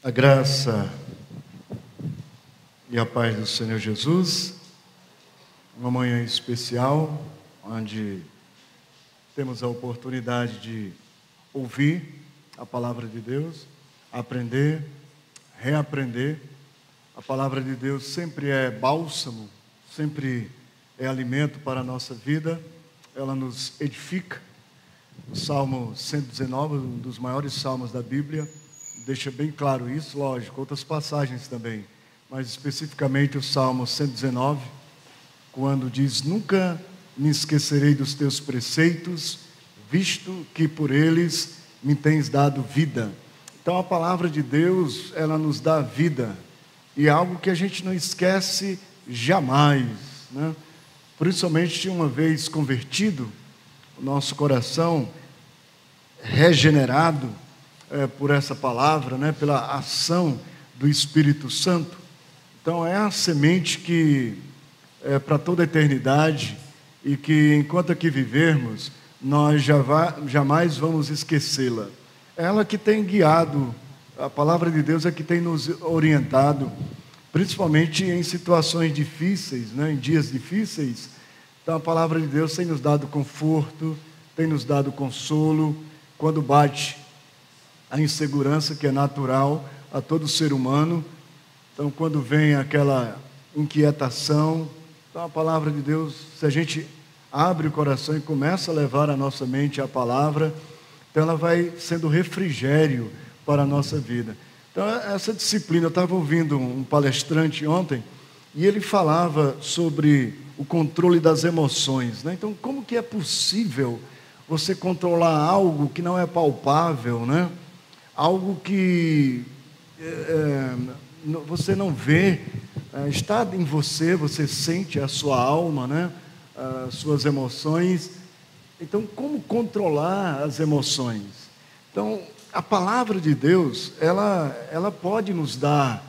A graça e a paz do Senhor Jesus, uma manhã especial, onde temos a oportunidade de ouvir a palavra de Deus, aprender, reaprender. A palavra de Deus sempre é bálsamo, sempre é alimento para a nossa vida, ela nos edifica. O Salmo 119, um dos maiores salmos da Bíblia, deixa bem claro isso, lógico, outras passagens também, mas especificamente o Salmo 119, quando diz: nunca me esquecerei dos teus preceitos, visto que por eles me tens dado vida. Então a palavra de Deus, ela nos dá vida, e é algo que a gente não esquece jamais, né? Principalmente uma vez convertido, o nosso coração regenerado por essa palavra, né, pela ação do Espírito Santo. Então é a semente que é para toda a eternidade e que enquanto aqui vivermos, nós jamais vamos esquecê-la. É ela que tem guiado, a palavra de Deus é que tem nos orientado, principalmente em situações difíceis, né, em dias difíceis. Então a palavra de Deus tem nos dado conforto, tem nos dado consolo, quando bate a insegurança que é natural a todo ser humano. Então quando vem aquela inquietação, então a palavra de Deus, se a gente abre o coração e começa a levar a nossa mente à palavra, então ela vai sendo refrigério para a nossa vida. Então essa disciplina, eu estava ouvindo um palestrante ontem, e ele falava sobre o controle das emoções, né? Então como que é possível você controlar algo que não é palpável, né? Algo que você não vê, está em você, você sente a sua alma, né? As suas emoções. Então, como controlar as emoções? Então, a palavra de Deus, ela pode nos dar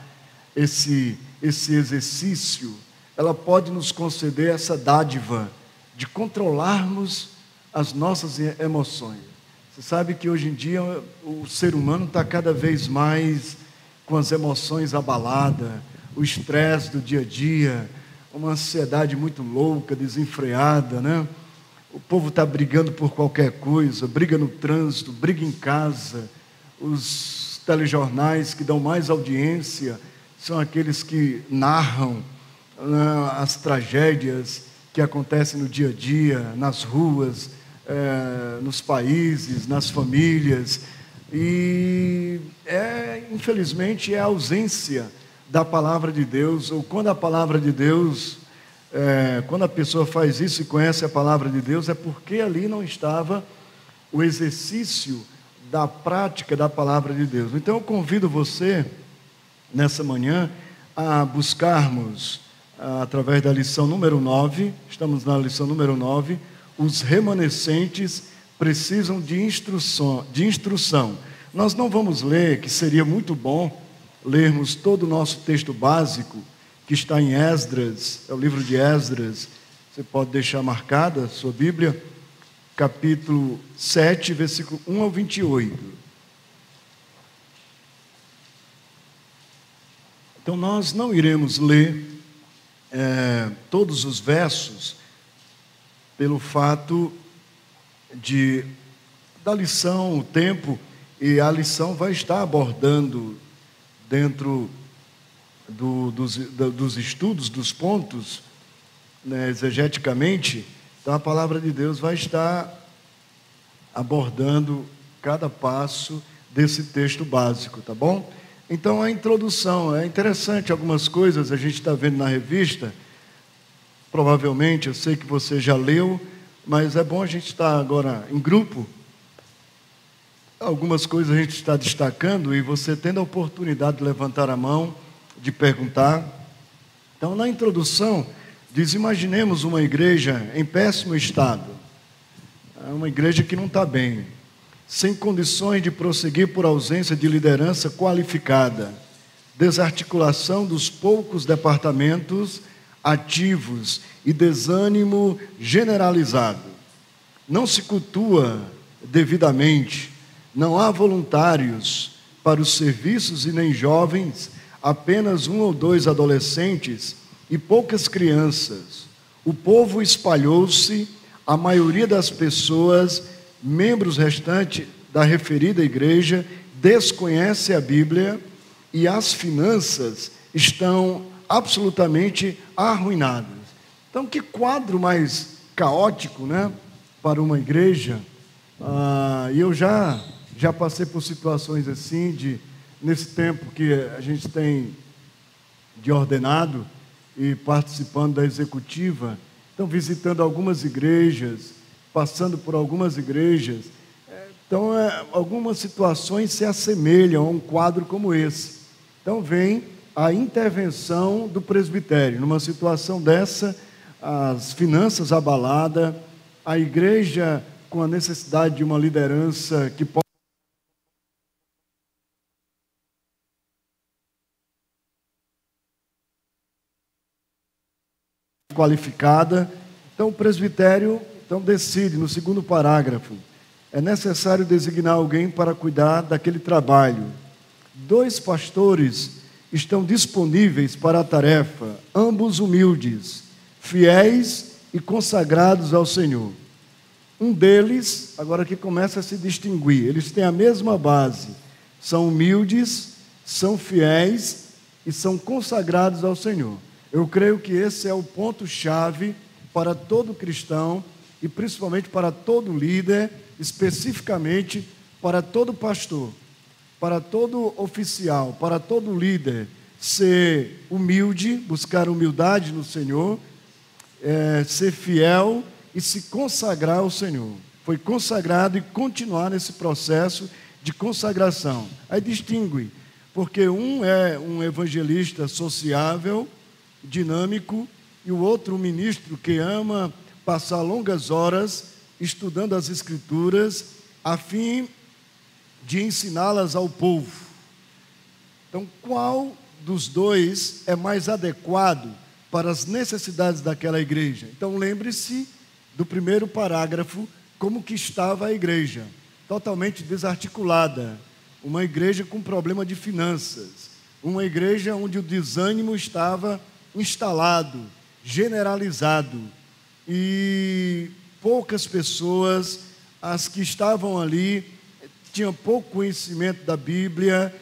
esse exercício, ela pode nos conceder essa dádiva de controlarmos as nossas emoções. Você sabe que hoje em dia o ser humano está cada vez mais com as emoções abaladas, o estresse do dia a dia, uma ansiedade muito louca, desenfreada, né? O povo está brigando por qualquer coisa, briga no trânsito, briga em casa. Os telejornais que dão mais audiência são aqueles que narram as tragédias que acontecem no dia a dia, nas ruas, nos países, nas famílias. E infelizmente é a ausência da palavra de Deus, ou quando a palavra de Deus, quando a pessoa faz isso e conhece a palavra de Deus, é porque ali não estava o exercício da prática da palavra de Deus. Então eu convido você, nessa manhã, a buscarmos, através da lição número 9, estamos na lição número 9, os remanescentes precisam de instrução. Nós não vamos ler, que seria muito bom lermos todo o nosso texto básico, que está em Esdras, é o livro de Esdras. Você pode deixar marcada a sua Bíblia, capítulo 7, versículo 1 ao 28. Então nós não iremos ler todos os versos, pelo fato da lição, o tempo, e a lição vai estar abordando dentro dos estudos, dos pontos, né, exegeticamente. Então a palavra de Deus vai estar abordando cada passo desse texto básico, tá bom? Então a introdução, é interessante, algumas coisas a gente está vendo na revista. Provavelmente, eu sei que você já leu, mas é bom a gente estar agora em grupo. Algumas coisas a gente está destacando e você tendo a oportunidade de levantar a mão, de perguntar. Então, na introdução, diz: imaginemos uma igreja em péssimo estado. É uma igreja que não está bem, sem condições de prosseguir por ausência de liderança qualificada, desarticulação dos poucos departamentos ativos e desânimo generalizado. Não se cultua devidamente, não há voluntários para os serviços e nem jovens, apenas 1 ou 2 adolescentes e poucas crianças. O povo espalhou-se, a maioria das pessoas, membros restantes da referida igreja, desconhece a Bíblia e as finanças estão absolutamente arruinadas. Então, que quadro mais caótico, né, para uma igreja. E eu já passei por situações assim, nesse tempo que a gente tem de ordenado e participando da executiva, então visitando algumas igrejas, passando por algumas igrejas. Então, algumas situações se assemelham a um quadro como esse. Então, vem a intervenção do presbitério. Numa situação dessa, as finanças abaladas, a igreja com a necessidade de uma liderança que possa qualificada. Então, o presbitério decide, no segundo parágrafo, é necessário designar alguém para cuidar daquele trabalho. 2 pastores estão disponíveis para a tarefa, ambos humildes, fiéis e consagrados ao Senhor. Um deles, agora que começa a se distinguir, eles têm a mesma base, são humildes, são fiéis e são consagrados ao Senhor. Eu creio que esse é o ponto-chave para todo cristão e principalmente para todo líder, especificamente para todo pastor, para todo oficial, para todo líder, ser humilde, buscar humildade no Senhor, ser fiel e se consagrar ao Senhor. Foi consagrado e continuar nesse processo de consagração. Aí distingue, porque um é um evangelista sociável, dinâmico, e o outro um ministro que ama passar longas horas estudando as Escrituras, a fim de ensiná-las ao povo. Então, qual dos dois é mais adequado para as necessidades daquela igreja? Então, lembre-se do primeiro parágrafo, como que estava a igreja, totalmente desarticulada, uma igreja com problema de finanças, uma igreja onde o desânimo estava instalado, generalizado, e poucas pessoas, as que estavam ali, tinham pouco conhecimento da Bíblia.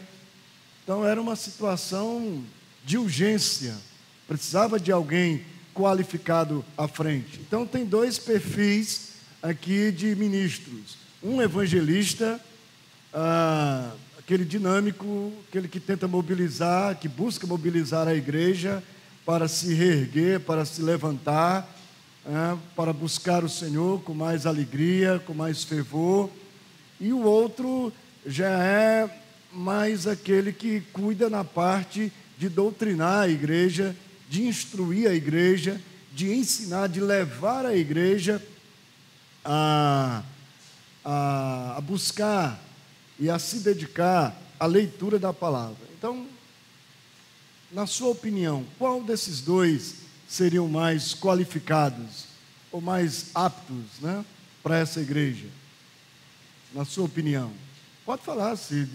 Então era uma situação de urgência, precisava de alguém qualificado à frente. Então tem 2 perfis aqui de ministros, um evangelista, aquele dinâmico, aquele que tenta mobilizar, que busca mobilizar a igreja para se reerguer, para se levantar, para buscar o Senhor com mais alegria, com mais fervor. E o outro já é mais aquele que cuida na parte de doutrinar a igreja, de instruir a igreja, de ensinar, de levar a igreja a buscar e a se dedicar à leitura da palavra. Então, na sua opinião, qual desses 2 seriam mais qualificados ou mais aptos, né, para essa igreja? Na sua opinião, pode falar, se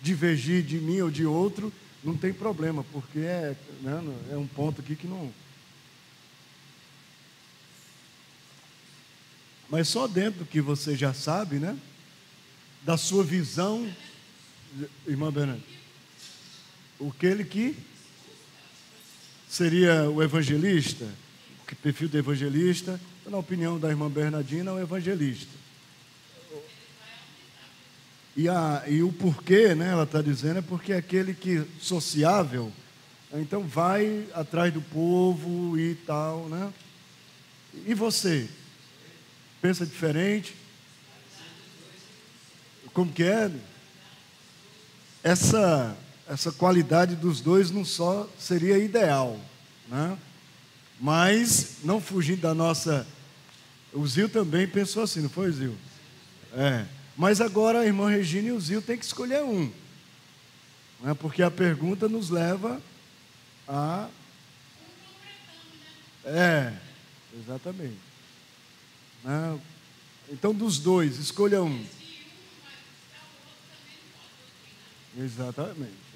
divergir de mim ou de outro, não tem problema, porque é um ponto aqui que não... Mas só dentro do que você já sabe, né, da sua visão, irmã Bernardo, aquele que seria o evangelista, o perfil do evangelista, na opinião da irmã Bernardina, é o evangelista. E o porquê, né, ela está dizendo, é porque é aquele que sociável, então vai atrás do povo e tal, né? E você? Pensa diferente? Como que é? Essa qualidade dos 2 não só seria ideal, né? Mas não fugindo da nossa... O Zil também pensou assim, não foi, Zil? Mas agora a irmã Regina e o Zil têm que escolher um, né? Porque a pergunta nos leva a... Exatamente. Então, dos 2, escolha um. Exatamente.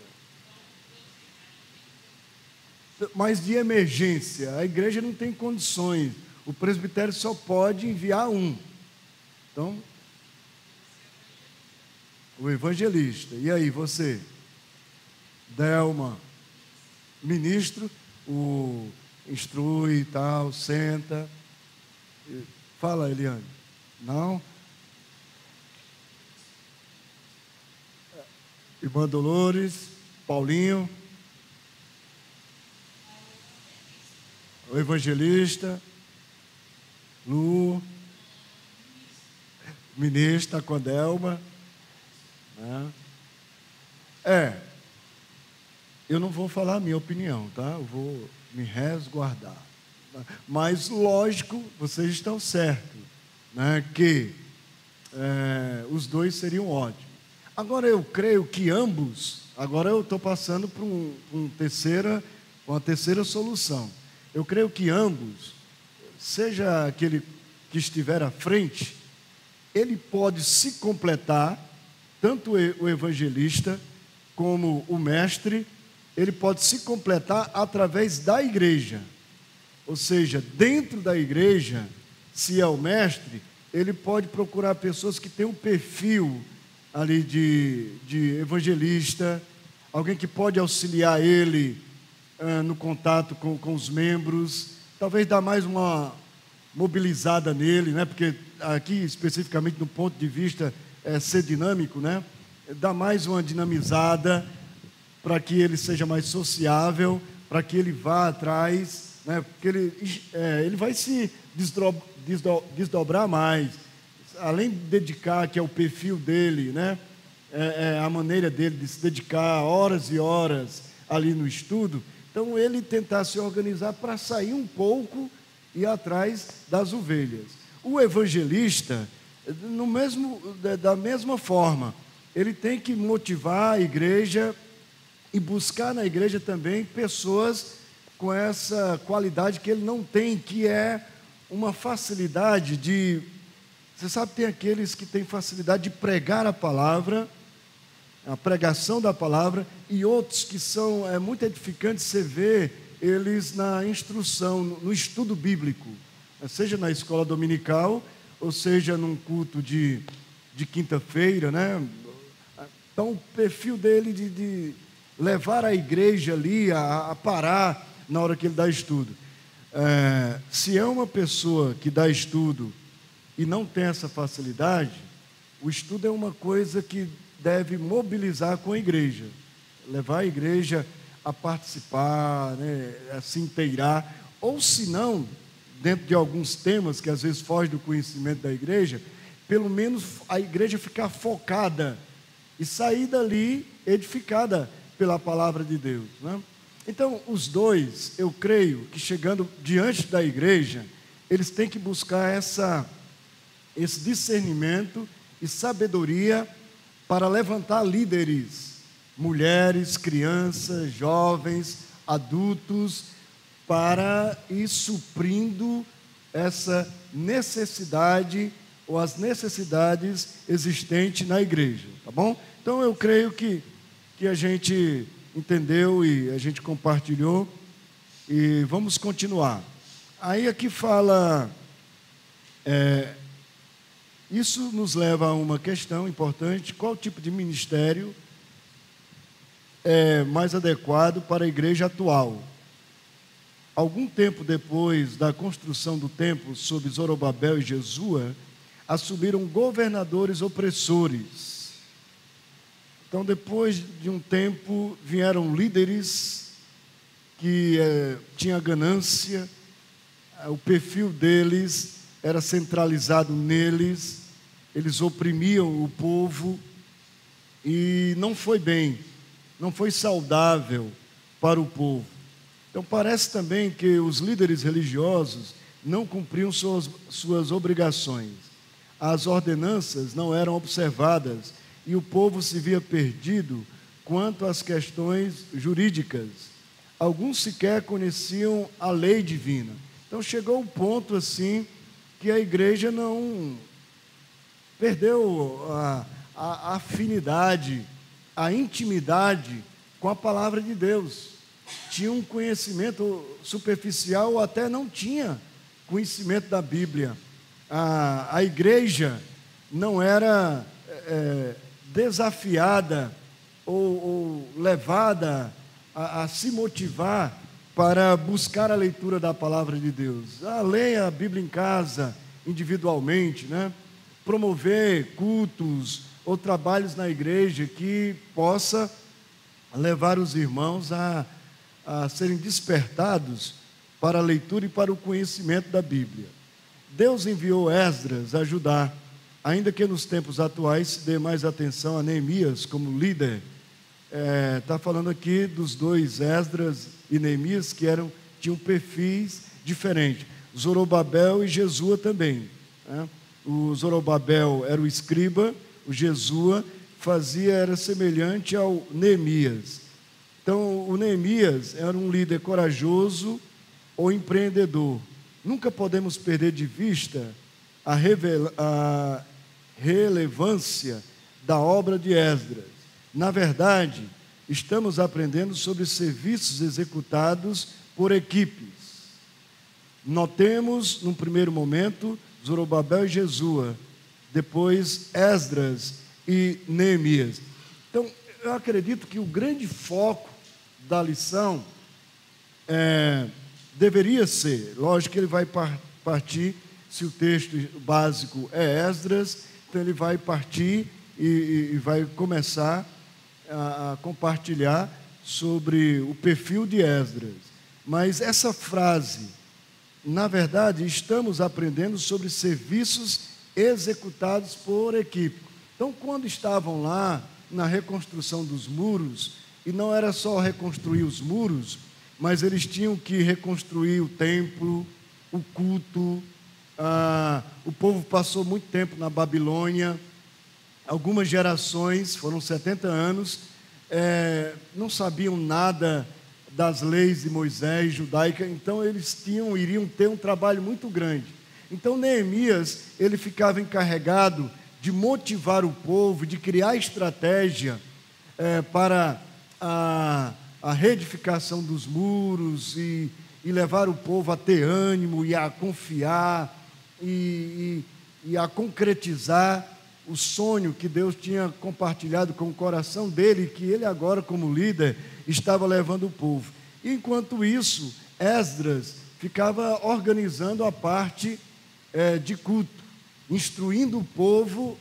Mas de emergência, a igreja não tem condições. O presbitério só pode enviar um. Então, o evangelista. E aí, você? Delma, ministro, o instrui e tal, senta. Fala, Eliane. Não? Irmã Dolores, Paulinho. O evangelista, Lu, ministra com a Delma. Né? Eu não vou falar a minha opinião, tá? Eu vou me resguardar. Mas, lógico, vocês estão certos, né? Que os dois seriam ótimos. Agora, eu creio que ambos, agora eu estou passando para uma terceira solução. Eu creio que ambos, seja aquele que estiver à frente, ele pode se completar, tanto o evangelista como o mestre, ele pode se completar através da igreja. Ou seja, dentro da igreja, se é o mestre, ele pode procurar pessoas que têm um perfil ali de evangelista, alguém que pode auxiliar ele no contato com os membros, talvez dar mais uma mobilizada nele, né? Porque aqui especificamente no ponto de vista ser dinâmico, né? Dar mais uma dinamizada para que ele seja mais sociável, para que ele vá atrás, né? Porque ele vai se desdobrar mais, além de dedicar, que é o perfil dele, né? A maneira dele de se dedicar horas e horas ali no estudo. Então, ele tentar se organizar para sair um pouco e ir atrás das ovelhas. O evangelista, da mesma forma, ele tem que motivar a igreja e buscar na igreja também pessoas com essa qualidade que ele não tem, que é uma facilidade de... Você sabe, tem aqueles que têm facilidade de pregar a palavra, a pregação da palavra, e outros que são muito edificantes, você vê eles na instrução, no estudo bíblico, seja na escola dominical, ou seja num culto de quinta-feira, né? Então, o perfil dele de levar a igreja ali a parar na hora que ele dá estudo. Se é uma pessoa que dá estudo e não tem essa facilidade, o estudo é uma coisa que deve mobilizar com a igreja, levar a igreja a participar, né, a se inteirar, ou se não, dentro de alguns temas que às vezes fogem do conhecimento da igreja, pelo menos a igreja ficar focada e sair dali edificada pela palavra de Deus, né? Então, os dois, eu creio que chegando diante da igreja, eles têm que buscar esse discernimento e sabedoria para levantar líderes, mulheres, crianças, jovens, adultos, para ir suprindo essa necessidade ou as necessidades existentes na igreja, tá bom? Então eu creio que a gente entendeu e a gente compartilhou e vamos continuar. Aí aqui fala... Isso nos leva a uma questão importante: qual tipo de ministério é mais adequado para a igreja atual? Algum tempo depois da construção do templo sob Zorobabel e Jesua, assumiram governadores opressores. Então, depois de um tempo, vieram líderes que tinham ganância, o perfil deles era centralizado neles, eles oprimiam o povo e não foi bem, não foi saudável para o povo. Então parece também que os líderes religiosos não cumpriam suas obrigações. As ordenanças não eram observadas e o povo se via perdido quanto às questões jurídicas. Alguns sequer conheciam a lei divina. Então chegou um ponto assim que a igreja não perdeu a afinidade a intimidade com a palavra de Deus. Tinha um conhecimento superficial ou até não tinha conhecimento da Bíblia. A igreja não era desafiada ou levada a se motivar para buscar a leitura da palavra de Deus. Leia a Bíblia em casa, individualmente, né? Promover cultos ou trabalhos na igreja que possa levar os irmãos a serem despertados para a leitura e para o conhecimento da Bíblia. Deus enviou Esdras a ajudar, ainda que nos tempos atuais se dê mais atenção a Neemias como líder. Está falando aqui dos dois, Esdras e Neemias, que tinham perfis diferentes. Zorobabel e Jesua também, né? O Zorobabel era o escriba, o Jesua era semelhante ao Neemias. Então, o Neemias era um líder corajoso ou empreendedor. Nunca podemos perder de vista a relevância da obra de Esdras. Na verdade, estamos aprendendo sobre serviços executados por equipes. Notemos, num primeiro momento, Zorobabel e Jesua, depois Esdras e Neemias. Então, eu acredito que o grande foco da lição deveria ser, lógico que ele vai partir, se o texto básico é Esdras, então ele vai partir e vai começar a compartilhar sobre o perfil de Esdras. Mas essa frase, na verdade, estamos aprendendo sobre serviços executados por equipe. Então, quando estavam lá na reconstrução dos muros, e não era só reconstruir os muros, mas eles tinham que reconstruir o templo, o culto. O povo passou muito tempo na Babilônia, algumas gerações, foram 70 anos, não sabiam nada das leis de Moisés, judaica, então eles iriam ter um trabalho muito grande. Então Neemias, ele ficava encarregado de motivar o povo, de criar estratégia para a reedificação dos muros e levar o povo a ter ânimo e a confiar e a concretizar o sonho que Deus tinha compartilhado com o coração dele, que ele agora, como líder, estava levando o povo. Enquanto isso, Esdras ficava organizando a parte de culto, instruindo o povo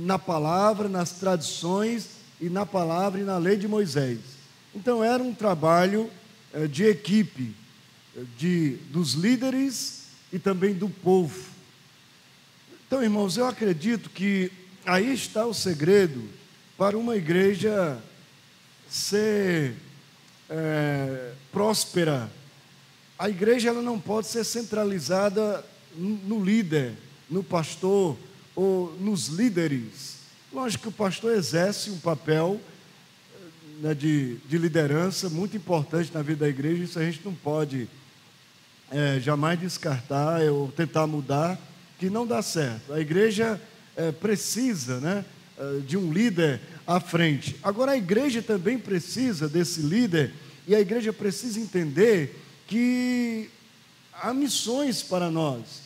na palavra, nas tradições e na palavra e na lei de Moisés. Então era um trabalho de equipe, dos líderes e também do povo. Então, irmãos, eu acredito que aí está o segredo para uma igreja ser próspera. A igreja ela não pode ser centralizada no líder, no pastor ou nos líderes. Lógico que o pastor exerce um papel de liderança muito importante na vida da igreja, isso a gente não pode jamais descartar ou tentar mudar, que não dá certo. A igreja precisa, né, de um líder à frente. Agora, a igreja também precisa desse líder, e a igreja precisa entender que há missões para nós,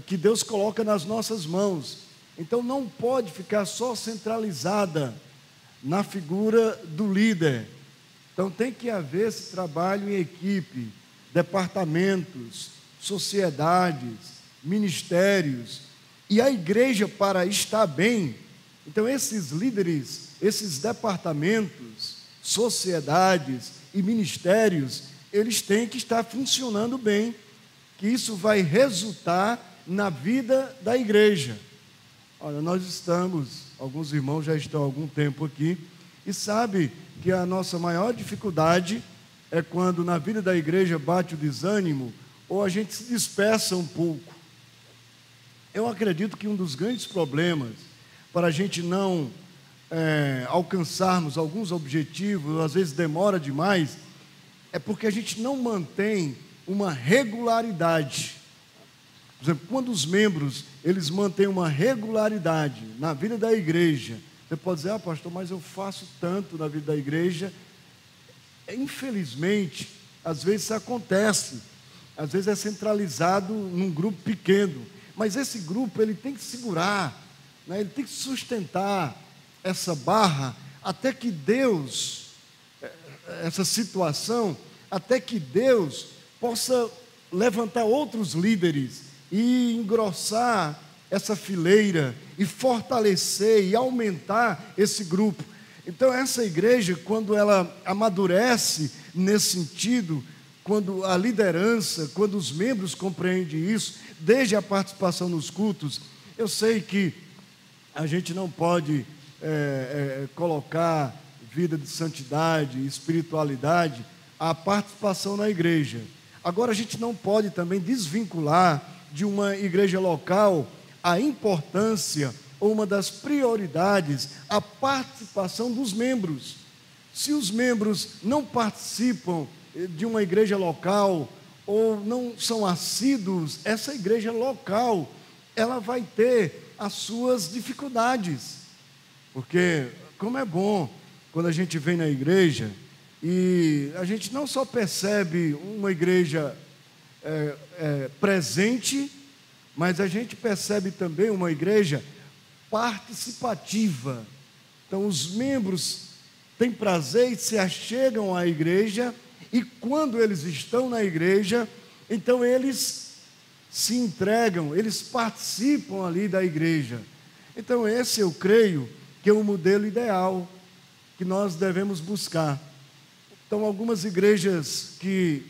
que Deus coloca nas nossas mãos. Então, não pode ficar só centralizada na figura do líder. Então, tem que haver esse trabalho em equipe, departamentos, sociedades, ministérios, e a igreja, para estar bem, então esses líderes, esses departamentos, sociedades e ministérios, eles têm que estar funcionando bem, que isso vai resultar na vida da igreja. Olha, alguns irmãos já estão há algum tempo aqui, e sabe que a nossa maior dificuldade é quando na vida da igreja bate o desânimo, ou a gente se dispersa um pouco. Eu acredito que um dos grandes problemas para a gente não alcançarmos alguns objetivos, às vezes demora demais, é porque a gente não mantém uma regularidade. Por exemplo, quando os membros eles mantêm uma regularidade na vida da igreja, Você pode dizer, pastor, mas eu faço tanto na vida da igreja. Infelizmente, às vezes isso acontece, às vezes é centralizado num grupo pequeno, mas esse grupo ele tem que segurar, né? Ele tem que sustentar essa barra até que Deus, essa situação, até que Deus possa levantar outros líderes e engrossar essa fileira e fortalecer e aumentar esse grupo. Então essa igreja, quando ela amadurece nesse sentido, quando a liderança, quando os membros compreendem isso, desde a participação nos cultos, eu sei que a gente não pode colocar vida de santidade, espiritualidade, a participação na igreja. Agora a gente não pode também desvincular de uma igreja local a importância ou uma das prioridades, a participação dos membros. Se os membros não participam de uma igreja local ou não são assíduos, essa igreja local, ela vai ter as suas dificuldades. Porque como é bom quando a gente vem na igreja e a gente não só percebe uma igreja presente, mas a gente percebe também uma igreja participativa. Então os membros têm prazer e se achegam à igreja, e quando eles estão na igreja, então eles se entregam, eles participam ali da igreja. Então esse eu creio que é o modelo ideal que nós devemos buscar. Então algumas igrejas que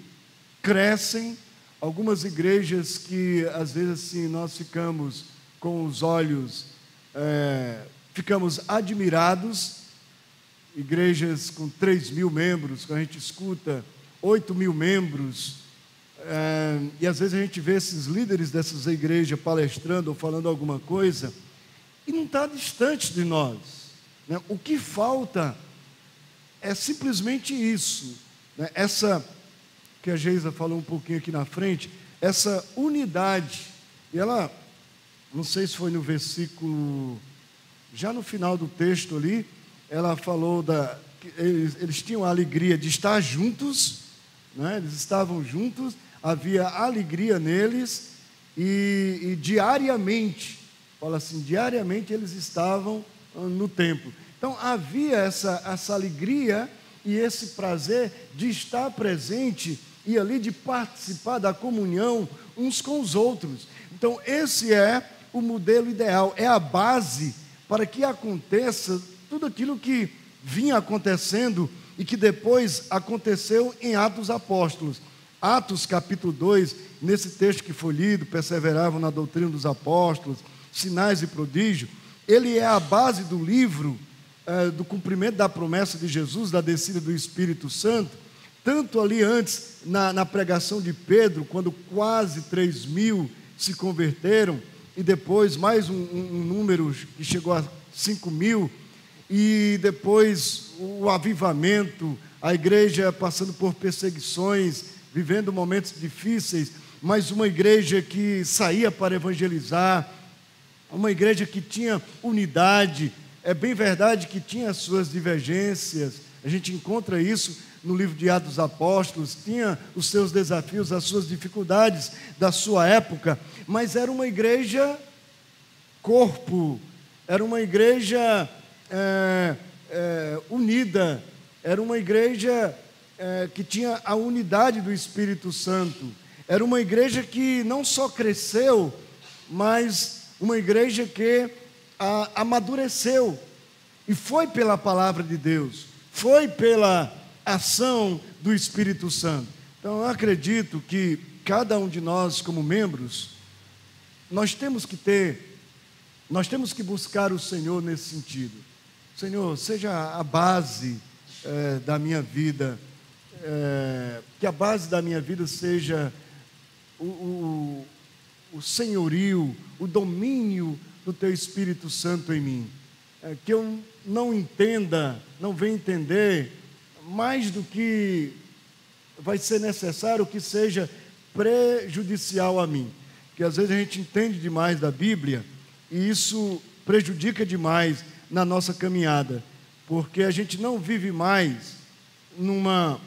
crescem, algumas igrejas que às vezes assim nós ficamos com os olhos, ficamos admirados, igrejas com 3.000 membros, quando a gente escuta 8.000 membros, e às vezes a gente vê esses líderes dessas igrejas palestrando ou falando alguma coisa, e não está distante de nós, né? O que falta é simplesmente isso, né? Essa que a Geisa falou um pouquinho aqui na frente, essa unidade, e ela, não sei se foi no versículo, já no final do texto ali, ela falou que eles tinham a alegria de estar juntos, né? Eles estavam juntos, havia alegria neles, e diariamente, fala assim, diariamente eles estavam no templo. Então havia essa alegria e esse prazer de estar presente e ali de participar da comunhão uns com os outros. Então esse é o modelo ideal, é a base para que aconteça tudo aquilo que vinha acontecendo e que depois aconteceu em Atos Apóstolos. Atos capítulo 2, nesse texto que foi lido, perseveravam na doutrina dos apóstolos, sinais e prodígios, ele é a base do livro do cumprimento da promessa de Jesus, da descida do Espírito Santo, tanto ali antes, na pregação de Pedro, quando quase 3.000 se converteram, e depois mais um número que chegou a 5.000, e depois o avivamento, a igreja passando por perseguições, vivendo momentos difíceis, mas uma igreja que saía para evangelizar, uma igreja que tinha unidade. É bem verdade que tinha as suas divergências, a gente encontra isso no livro de Atos dos Apóstolos, tinha os seus desafios, as suas dificuldades da sua época, mas era uma igreja corpo, era uma igreja unida, era uma igreja que tinha a unidade do Espírito Santo, era uma igreja que não só cresceu, mas uma igreja que amadureceu, e foi pela palavra de Deus, foi pela ação do Espírito Santo. Então eu acredito que cada um de nós como membros, nós temos que buscar o Senhor nesse sentido. Senhor, seja a base da minha vida, que a base da minha vida seja o senhorio, o domínio do Teu Espírito Santo em mim, que eu não venha entender mais do que vai ser necessário, que seja prejudicial a mim, que às vezes a gente entende demais da Bíblia, e isso prejudica demais na nossa caminhada, porque a gente não vive mais numa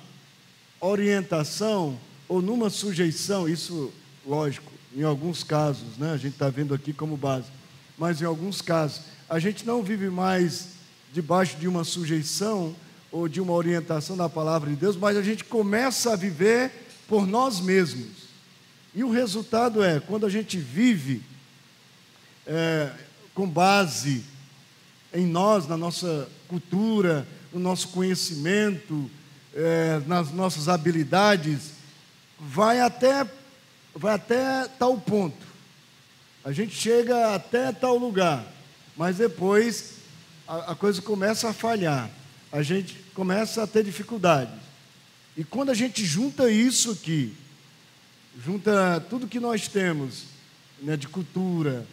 orientação ou numa sujeição, isso, lógico, em alguns casos, né? A gente está vendo aqui como base, mas em alguns casos, a gente não vive mais debaixo de uma sujeição ou de uma orientação da palavra de Deus, mas a gente começa a viver por nós mesmos. E o resultado é, quando a gente vive com base em nós, na nossa cultura, no nosso conhecimento, nas nossas habilidades, vai até tal ponto. A gente chega até tal lugar, mas depois a coisa começa a falhar, a gente começa a ter dificuldades. E quando a gente junta isso aqui, junta tudo que nós temos, né, de cultura,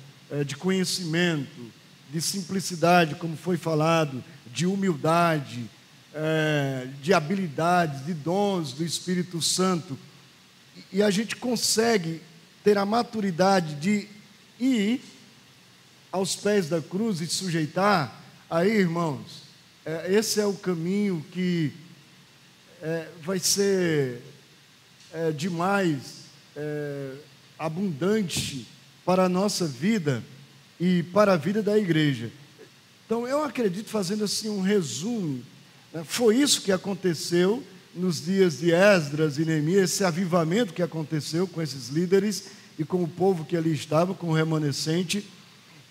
de conhecimento, de simplicidade, como foi falado, de humildade, de habilidades, de dons do Espírito Santo, e a gente consegue ter a maturidade de ir aos pés da cruz e sujeitar, aí, irmãos, esse é o caminho que vai ser demais abundante para a nossa vida e para a vida da igreja. Então, eu acredito, fazendo assim um resumo, né, foi isso que aconteceu nos dias de Esdras e Neemias, esse avivamento que aconteceu com esses líderes e com o povo que ali estava, com o remanescente.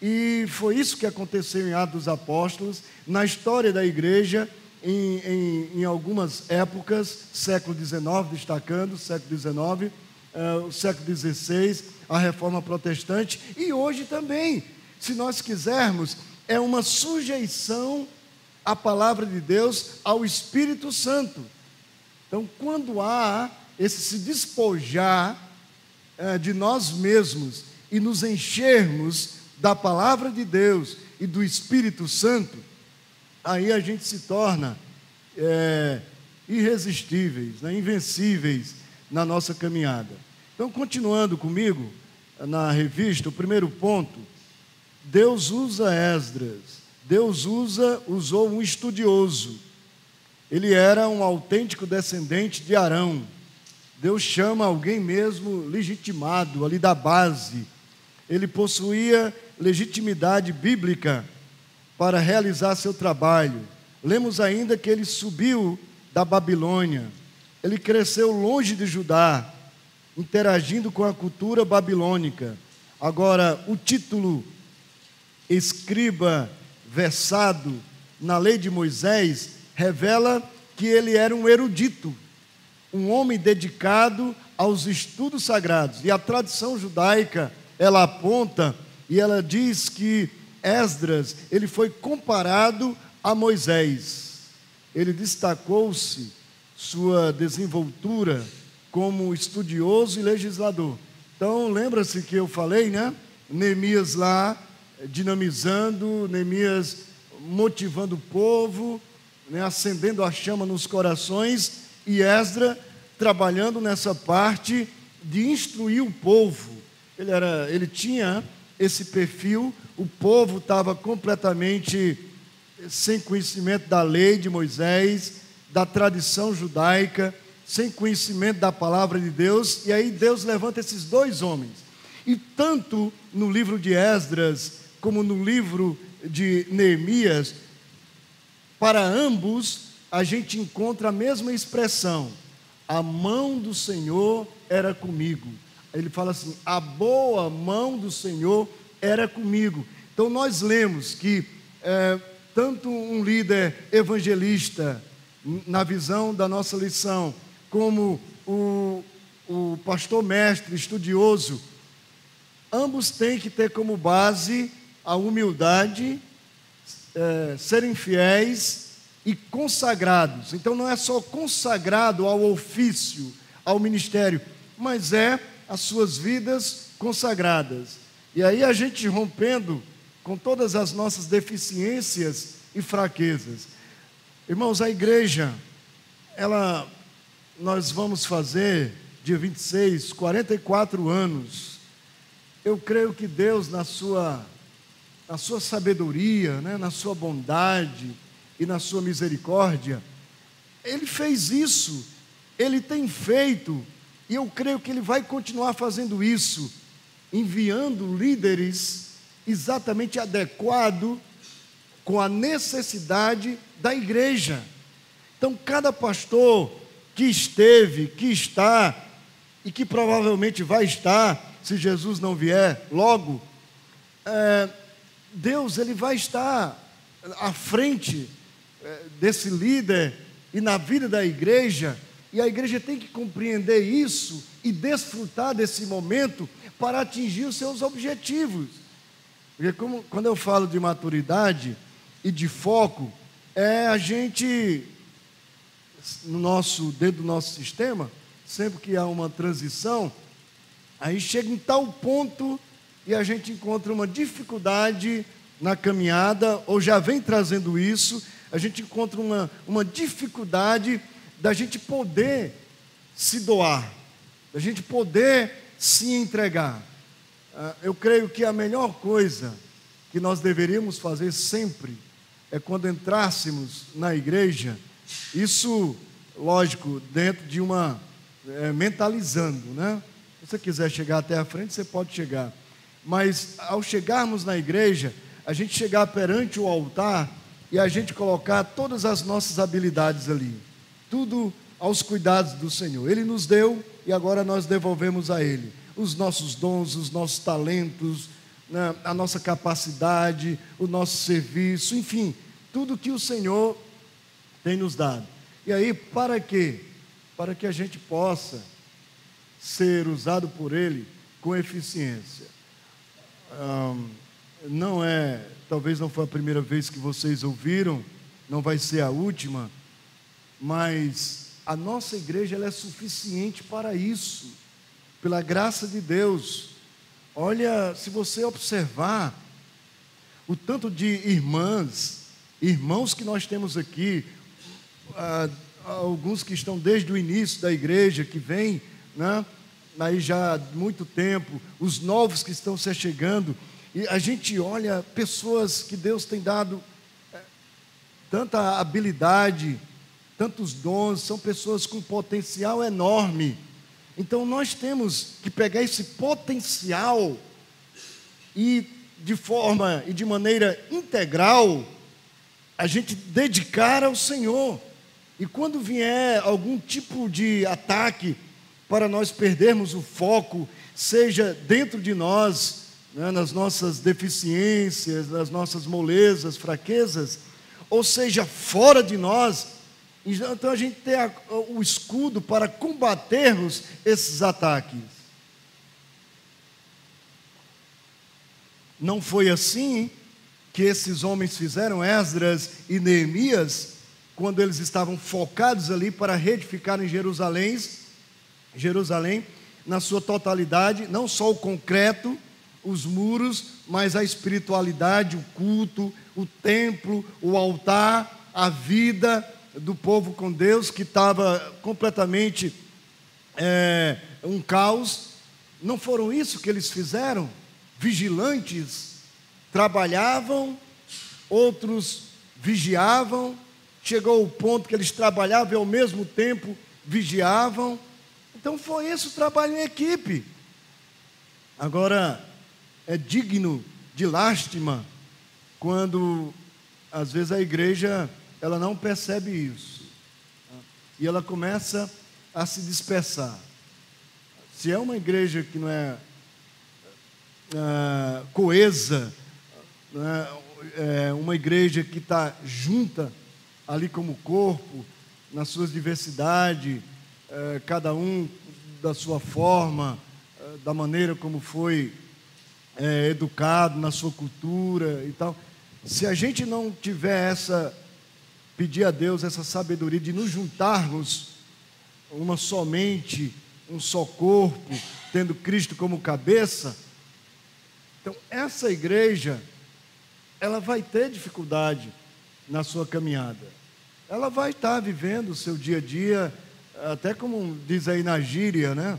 E foi isso que aconteceu em Atos dos Apóstolos, na história da igreja, em algumas épocas, século XIX, destacando, século XIX, o século XVI, a Reforma Protestante, e hoje também, se nós quisermos, é uma sujeição à palavra de Deus, ao Espírito Santo. Então, quando há esse se despojar de nós mesmos e nos enchermos da palavra de Deus e do Espírito Santo, aí a gente se torna irresistíveis, né, invencíveis na nossa caminhada. Então, continuando comigo na revista, o primeiro ponto, Deus usa Esdras, Deus usou um estudioso. Ele era um autêntico descendente de Arão. Deus chama alguém mesmo legitimado, ali da base. Ele possuía legitimidade bíblica para realizar seu trabalho. Lemos ainda que ele subiu da Babilônia. Ele cresceu longe de Judá, interagindo com a cultura babilônica. Agora, o título escriba versado na lei de Moisés revela que ele era um erudito, um homem dedicado aos estudos sagrados. E a tradição judaica, ela aponta e ela diz que Esdras, ele foi comparado a Moisés. Ele destacou-se sua desenvoltura como estudioso e legislador. Então, lembra-se que eu falei, né? Neemias lá, dinamizando, Neemias motivando o povo, né? Acendendo a chama nos corações, e Esdras trabalhando nessa parte de instruir o povo. Ele tinha esse perfil, o povo estava completamente sem conhecimento da lei de Moisés, da tradição judaica, sem conhecimento da palavra de Deus, e aí Deus levanta esses dois homens. E tanto no livro de Esdras, como no livro de Neemias, para ambos a gente encontra a mesma expressão: a mão do Senhor era comigo. Ele fala assim: a boa mão do Senhor era comigo. Então nós lemos que tanto um líder evangelista, na visão da nossa lição, como o pastor mestre estudioso, ambos têm que ter como base a humildade, serem fiéis e consagrados. Então não é só consagrado ao ofício, ao ministério, mas as suas vidas consagradas. E aí a gente rompendo com todas as nossas deficiências e fraquezas. Irmãos, a igreja, nós vamos fazer, dia 26, 44 anos. Eu creio que Deus, na sua na sua sabedoria, né, na sua bondade e na sua misericórdia, Ele fez isso, Ele tem feito, e eu creio que Ele vai continuar fazendo isso, enviando líderes exatamente adequados com a necessidade da igreja. Então, cada pastor que esteve, que está e que provavelmente vai estar, se Jesus não vier logo, Deus ele vai estar à frente desse líder e na vida da igreja, e a igreja tem que compreender isso e desfrutar desse momento para atingir os seus objetivos. Porque quando eu falo de maturidade e de foco, a gente, dentro do nosso sistema, sempre que há uma transição, aí chega em tal ponto e a gente encontra uma dificuldade na caminhada, ou já vem trazendo isso, a gente encontra uma dificuldade da gente poder se doar, da gente poder se entregar. Eu creio que a melhor coisa que nós deveríamos fazer sempre é quando entrássemos na igreja, isso, lógico, dentro de uma, mentalizando, né? Se você quiser chegar até a frente, você pode chegar, mas ao chegarmos na igreja, a gente chegar perante o altar e a gente colocar todas as nossas habilidades ali, tudo aos cuidados do Senhor. Ele nos deu e agora nós devolvemos a Ele os nossos dons, os nossos talentos, né, a nossa capacidade, o nosso serviço, enfim, tudo que o Senhor tem nos dado. E aí, para quê? Para que a gente possa ser usado por Ele com eficiência. Talvez não foi a primeira vez que vocês ouviram, não vai ser a última, mas a nossa igreja ela é suficiente para isso, pela graça de Deus. Olha, se você observar o tanto de irmãos que nós temos aqui, alguns que estão desde o início da igreja, que vêm, né, aí já há muito tempo, os novos que estão se chegando, e a gente olha pessoas que Deus tem dado tanta habilidade, tantos dons, são pessoas com potencial enorme. Então nós temos que pegar esse potencial e de maneira integral a gente dedicar ao Senhor. E quando vier algum tipo de ataque para nós perdermos o foco, seja dentro de nós, né, nas nossas deficiências, nas nossas molezas, fraquezas, ou seja, fora de nós, então a gente tem o escudo para combatermos esses ataques. Não foi assim que esses homens fizeram, Esdras e Neemias, quando eles estavam focados ali para reedificar em Jerusalém, na sua totalidade, não só o concreto, os muros, mas a espiritualidade, o culto, o templo, o altar, a vida do povo com Deus, que estava completamente um caos. Não foram isso que eles fizeram? Vigilantes, trabalhavam, outros vigiavam, chegou o ponto que eles trabalhavam e ao mesmo tempo vigiavam. Então foi esse o trabalho em equipe. Agora, é digno de lástima quando às vezes a igreja ela não percebe isso, e ela começa a se dispersar. Se é uma igreja que não é coesa, é uma igreja que está junta ali como corpo, nas suas diversidades, cada um da sua forma, da maneira como foi educado, na sua cultura e tal. Se a gente não tiver pedir a Deus essa sabedoria de nos juntarmos uma só mente, um só corpo, tendo Cristo como cabeça, então essa igreja, ela vai ter dificuldade na sua caminhada. Ela vai estar vivendo o seu dia a dia, até como diz aí na gíria, né?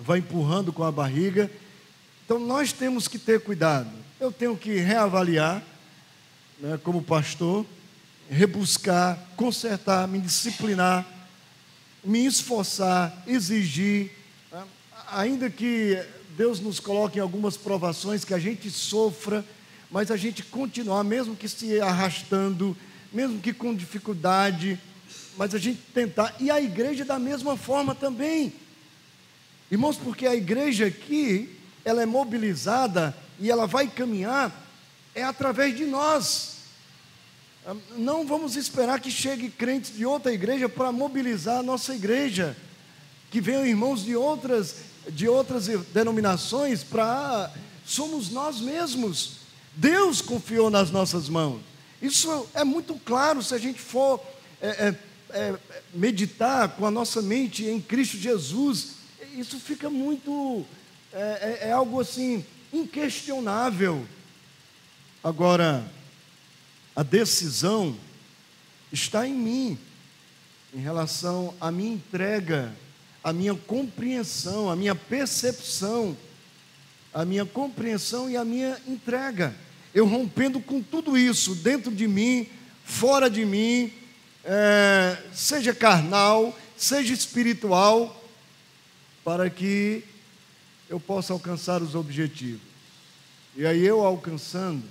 Vai empurrando com a barriga, Então nós temos que ter cuidado. Eu tenho que reavaliar, né, como pastor, rebuscar, consertar, me disciplinar, me esforçar, exigir, né? Ainda que Deus nos coloque em algumas provações, que a gente sofra, mas a gente continuar, mesmo que se arrastando, mesmo que com dificuldade, mas a gente tentar. E a igreja da mesma forma também, irmãos, porque a igreja aqui, ela é mobilizada e ela vai caminhar através de nós. Não vamos esperar que chegue crentes de outra igreja para mobilizar a nossa igreja, que venham irmãos de outras denominações somos nós mesmos. Deus confiou nas nossas mãos. Isso é muito claro se a gente for meditar com a nossa mente em Cristo Jesus. Isso fica muito, algo assim, inquestionável. Agora, a decisão está em mim, em relação à minha entrega, à minha compreensão, à minha percepção, a minha compreensão e a minha entrega. Eu rompendo com tudo isso, dentro de mim, fora de mim, seja carnal, seja espiritual, para que eu possa alcançar os objetivos. E aí eu alcançando,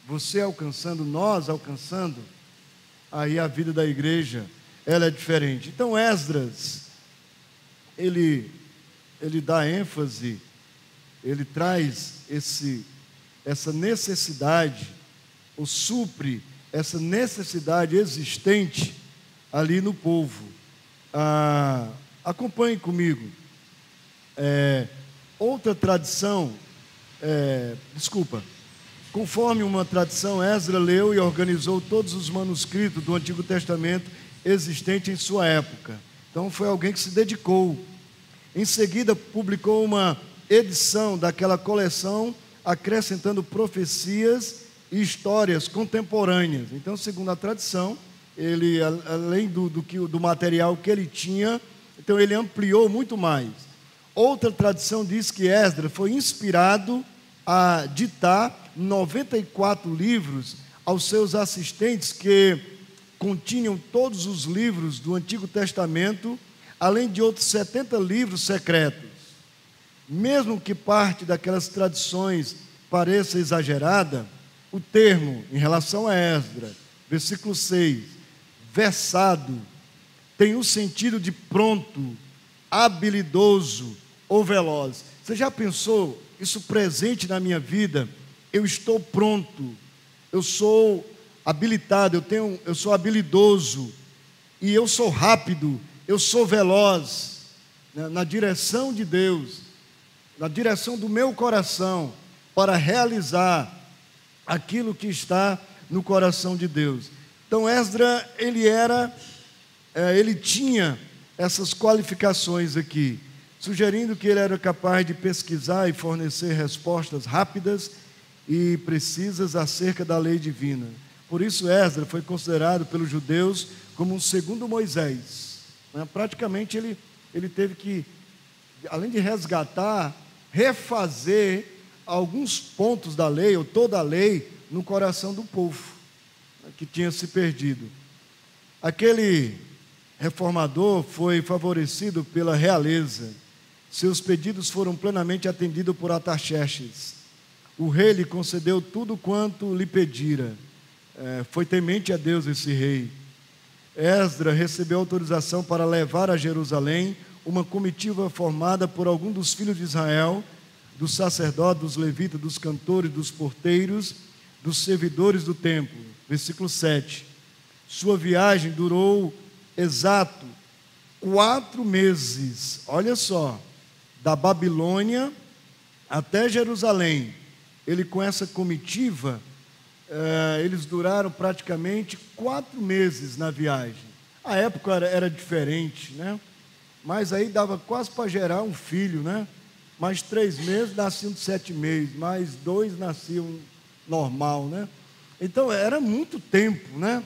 você alcançando, nós alcançando, aí a vida da igreja, ela é diferente. Então Esdras, ele dá ênfase, ele traz essa necessidade, ou supre essa necessidade existente ali no povo. Acompanhe comigo. Outra tradição, conforme uma tradição, Esdras leu e organizou todos os manuscritos do Antigo Testamento existentes em sua época. Então foi alguém que se dedicou. Em seguida publicou uma edição daquela coleção, acrescentando profecias e histórias contemporâneas. Então, segundo a tradição, ele, além do material que ele tinha, então ele ampliou muito mais. Outra tradição diz que Esdras foi inspirado a ditar 94 livros aos seus assistentes, que continham todos os livros do Antigo Testamento, além de outros 70 livros secretos. Mesmo que parte daquelas tradições pareça exagerada, o termo em relação a Esdras, versículo 6, versado, tem o sentido de pronto, habilidoso ou veloz. Você já pensou isso presente na minha vida? Eu estou pronto, eu sou habilitado, eu sou habilidoso, e eu sou rápido, eu sou veloz, né, na direção de Deus, na direção do meu coração, para realizar aquilo que está no coração de Deus. Então Esdras, ele tinha essas qualificações aqui, sugerindo que ele era capaz de pesquisar e fornecer respostas rápidas e precisas acerca da lei divina. Por isso Esdras foi considerado pelos judeus como um segundo Moisés. Praticamente ele teve que, além de resgatar, refazer alguns pontos da lei, ou toda a lei, no coração do povo, que tinha se perdido. Aquele reformador foi favorecido pela realeza. Seus pedidos foram plenamente atendidos por Artaxerxes. O rei lhe concedeu tudo quanto lhe pedira. Foi temente a Deus esse rei. Esdras recebeu autorização para levar a Jerusalém uma comitiva formada por algum dos filhos de Israel, dos sacerdotes, dos levitas, dos cantores, dos porteiros, dos servidores do templo. Versículo 7. Sua viagem durou exato 4 meses. Olha só, da Babilônia até Jerusalém. Ele, com essa comitiva, eles duraram praticamente 4 meses na viagem. A época era diferente, né? Mas aí dava quase para gerar um filho, né? Mais 3 meses nasciam de 7 meses, mais 2 nasciam normal, né? Então era muito tempo, né?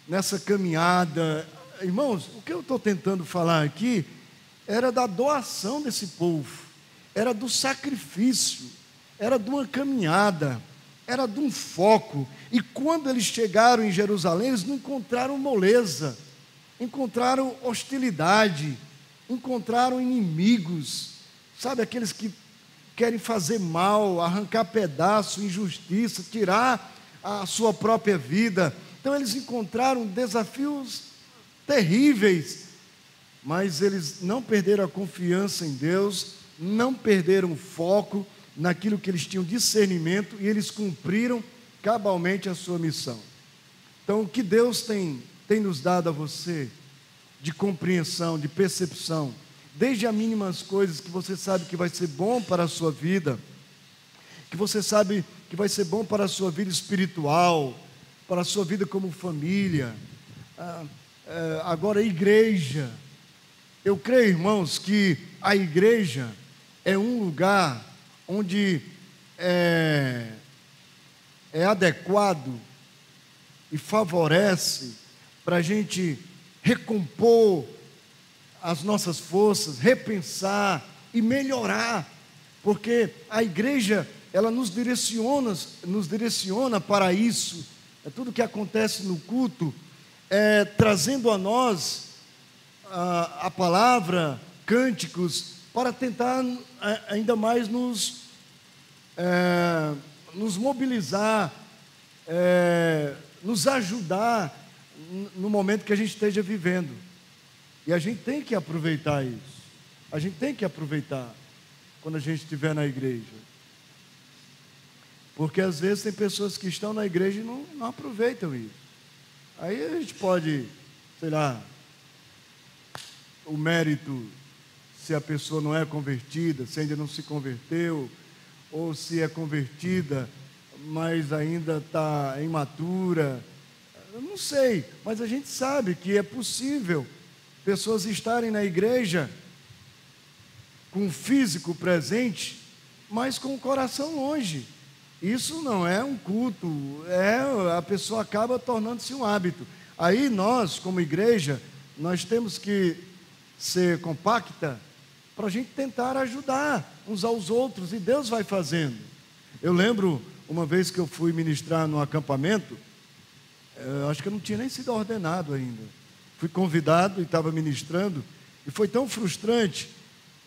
Nessa caminhada. Irmãos, o que eu estou tentando falar aqui era da doação desse povo, era do sacrifício, era de uma caminhada, era de um foco. E quando eles chegaram em Jerusalém, eles não encontraram moleza, encontraram hostilidade, encontraram inimigos, sabe, aqueles que querem fazer mal, arrancar pedaço, injustiça, tirar a sua própria vida. Então eles encontraram desafios terríveis, mas eles não perderam a confiança em Deus, não perderam o foco naquilo que eles tinham discernimento, e eles cumpriram cabalmente a sua missão. Então, o que Deus tem nos dado a você de compreensão, de percepção, desde as mínimas coisas que você sabe que vai ser bom para a sua vida, que você sabe que vai ser bom para a sua vida espiritual, para a sua vida como família, agora a igreja. Eu creio, irmãos, que a igreja é um lugar onde é adequado e favorece para a gente recompor as nossas forças, repensar e melhorar, porque a igreja, ela nos direciona para isso. É tudo que acontece no culto, trazendo a nós a palavra, cânticos, para tentar ainda mais nos mobilizar, nos ajudar no momento que a gente esteja vivendo. E a gente tem que aproveitar isso. A gente tem que aproveitar quando a gente estiver na igreja. Porque às vezes tem pessoas que estão na igreja e não aproveitam isso. Aí a gente pode, sei lá, o mérito, se a pessoa não é convertida, se ainda não se converteu, ou se é convertida, mas ainda está imatura, eu não sei, mas a gente sabe que é possível pessoas estarem na igreja com o físico presente, mas com o coração longe. Isso não é um culto, a pessoa acaba tornando-se um hábito. Aí nós, como igreja, nós temos que ser compacta para a gente tentar ajudar uns aos outros, e Deus vai fazendo. Eu lembro uma vez que eu fui ministrar no acampamento, acho que eu não tinha nem sido ordenado ainda. Fui convidado e estava ministrando, e foi tão frustrante,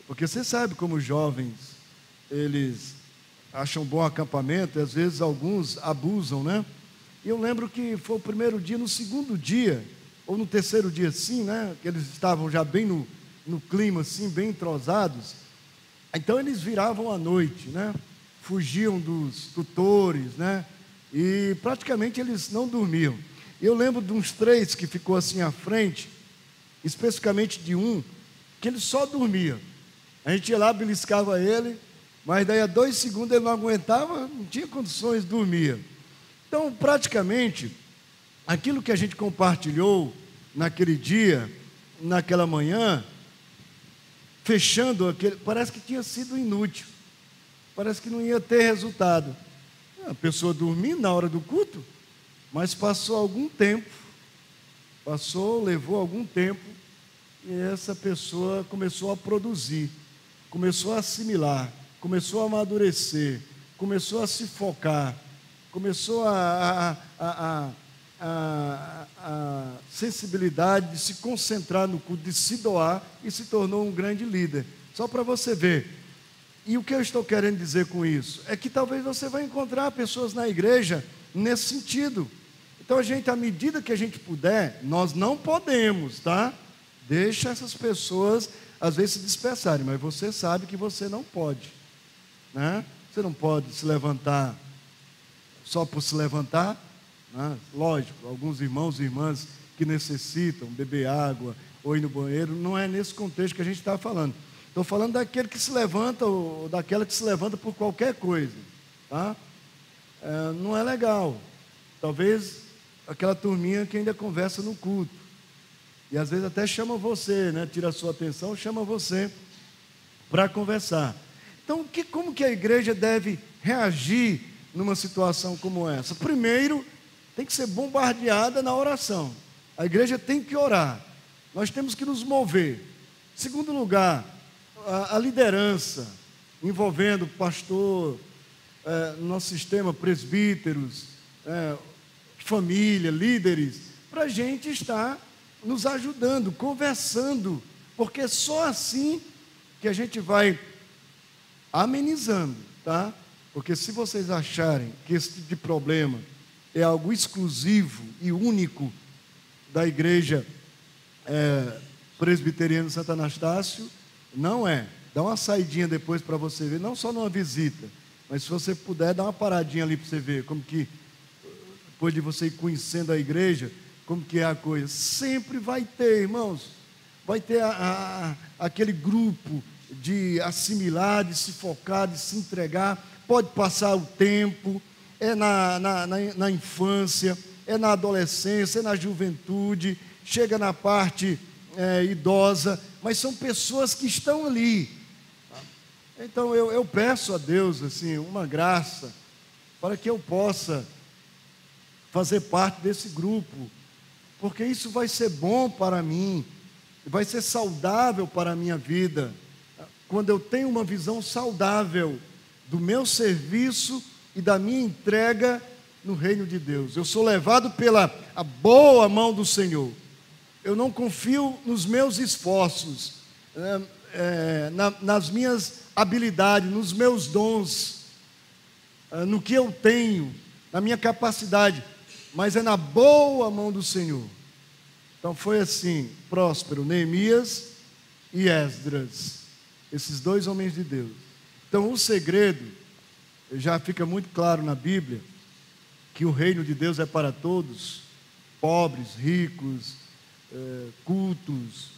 porque você sabe como os jovens, eles acham bom acampamento, e às vezes alguns abusam, né? E eu lembro que foi o primeiro dia, no segundo dia, ou no terceiro dia, sim, né? Que eles estavam já bem no clima, assim, bem entrosados. Então eles viravam à noite, né? Fugiam dos tutores, né? E praticamente eles não dormiam. Eu lembro de uns 3 que ficou assim à frente, especificamente de um, que ele só dormia. A gente ia lá, beliscava ele, mas daí a 2 segundos ele não aguentava, não tinha condições, dormia. Então, praticamente, aquilo que a gente compartilhou naquele dia, naquela manhã, fechando aquele, parece que tinha sido inútil, parece que não ia ter resultado. A pessoa dormindo na hora do culto, mas passou algum tempo, levou algum tempo, e essa pessoa começou a produzir, começou a assimilar, começou a amadurecer, começou a se focar, começou a sensibilidade de se concentrar no culto, de se doar, e se tornou um grande líder. Só para você ver. E o que eu estou querendo dizer com isso? É que talvez você vai encontrar pessoas na igreja nesse sentido. Então a gente, à medida que a gente puder, nós não podemos, tá? Deixa essas pessoas, às vezes, se dispersarem, mas você sabe que você não pode, né? Você não pode se levantar só por se levantar, né? Lógico, alguns irmãos e irmãs que necessitam beber água ou ir no banheiro, não é nesse contexto que a gente está falando. Estou falando daquele que se levanta ou daquela que se levanta por qualquer coisa, tá? Não é legal. Talvez aquela turminha que ainda conversa no culto, e às vezes até chama você, né? Tira a sua atenção, chama você para conversar. Então, como que a igreja deve reagir numa situação como essa? Primeiro, tem que ser bombardeada na oração. A igreja tem que orar. Nós temos que nos mover. Segundo lugar, a liderança, envolvendo pastor, no nosso sistema, presbíteros, família, líderes, para a gente estar nos ajudando, conversando, porque só assim que a gente vai amenizando, tá? Porque se vocês acharem que esse tipo de problema é algo exclusivo e único da igreja presbiteriana de Santo Anastácio, não é. Dá uma saidinha depois para você ver, não só numa visita, mas se você puder, dá uma paradinha ali para você ver como que, depois de você ir conhecendo a igreja, como que é a coisa. Sempre vai ter, irmãos, vai ter aquele grupo de assimilar, de se focar, de se entregar. Pode passar o tempo, é na infância, é na adolescência, é na juventude, chega na parte idosa, mas são pessoas que estão ali. Então eu peço a Deus assim, uma graça para que eu possa fazer parte desse grupo, porque isso vai ser bom para mim, vai ser saudável para a minha vida, quando eu tenho uma visão saudável do meu serviço e da minha entrega no reino de Deus. Eu sou levado pela a boa mão do Senhor. Eu não confio nos meus esforços, nas minhas habilidades, nos meus dons, no que eu tenho, na minha capacidade, mas é na boa mão do Senhor. Então foi assim, Próspero, Neemias e Esdras, esses dois homens de Deus. Então o segredo, já fica muito claro na Bíblia, que o reino de Deus é para todos, pobres, ricos, cultos,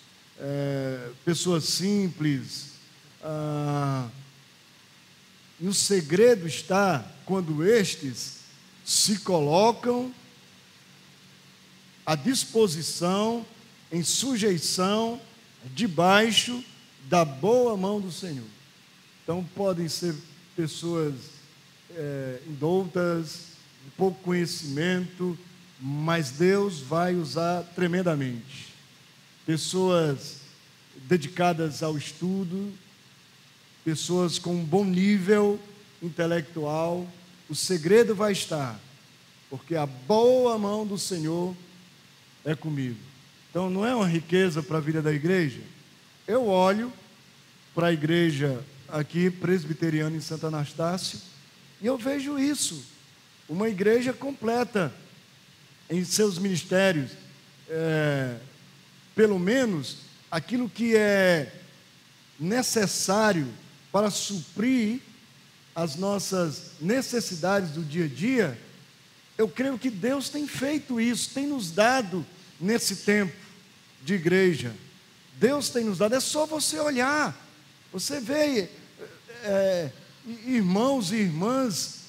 pessoas simples. E o segredo está quando estes se colocam à disposição, em sujeição, debaixo da boa mão do Senhor. Então podem ser pessoas indoutas, de pouco conhecimento, mas Deus vai usar tremendamente. Pessoas dedicadas ao estudo, pessoas com um bom nível intelectual. O segredo vai estar, porque a boa mão do Senhor é comigo. Então não é uma riqueza para a vida da igreja. Eu olho para a igreja aqui, presbiteriana em Santo Anastácio, e eu vejo isso, uma igreja completa em seus ministérios, pelo menos aquilo que é necessário para suprir as nossas necessidades do dia a dia. Eu creio que Deus tem feito isso, tem nos dado nesse tempo de igreja. Deus tem nos dado, é só você olhar, você vê irmãos e irmãs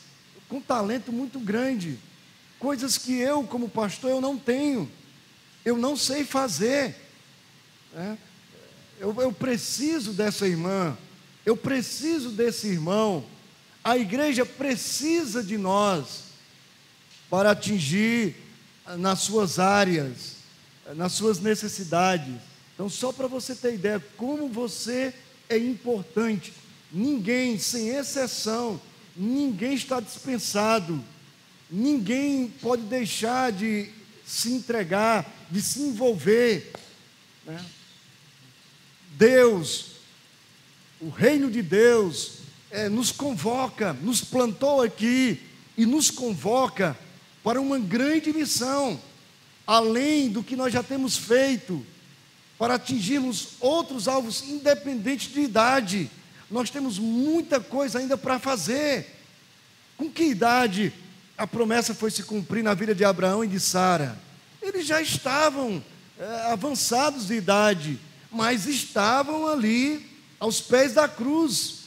com talento muito grande, coisas que eu como pastor eu não tenho, eu não sei fazer, eu preciso dessa irmã, eu preciso desse irmão, a igreja precisa de nós para atingir nas suas áreas, nas suas necessidades. Então, só para você ter ideia como você é importante, ninguém, sem exceção, ninguém está dispensado, ninguém pode deixar de se entregar, de se envolver, Deus, o reino de Deus, nos convoca, nos plantou aqui e nos convoca para uma grande missão, além do que nós já temos feito, para atingirmos outros alvos, independente de idade. Nós temos muita coisa ainda para fazer. Com que idade a promessa foi se cumprir na vida de Abraão e de Sara? Eles já estavam avançados de idade, mas estavam ali aos pés da cruz,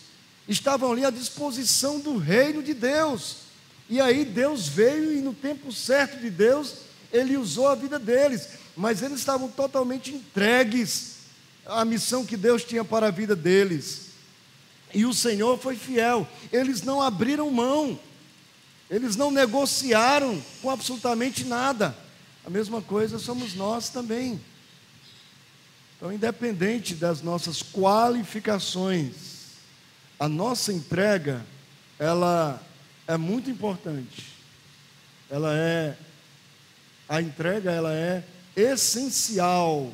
estavam ali à disposição do reino de Deus. E aí Deus veio e no tempo certo de Deus, Ele usou a vida deles, mas eles estavam totalmente entregues à missão que Deus tinha para a vida deles. E o Senhor foi fiel, eles não abriram mão, eles não negociaram com absolutamente nada. A mesma coisa somos nós também. Então, independente das nossas qualificações, a nossa entrega, ela é muito importante. A entrega, ela é essencial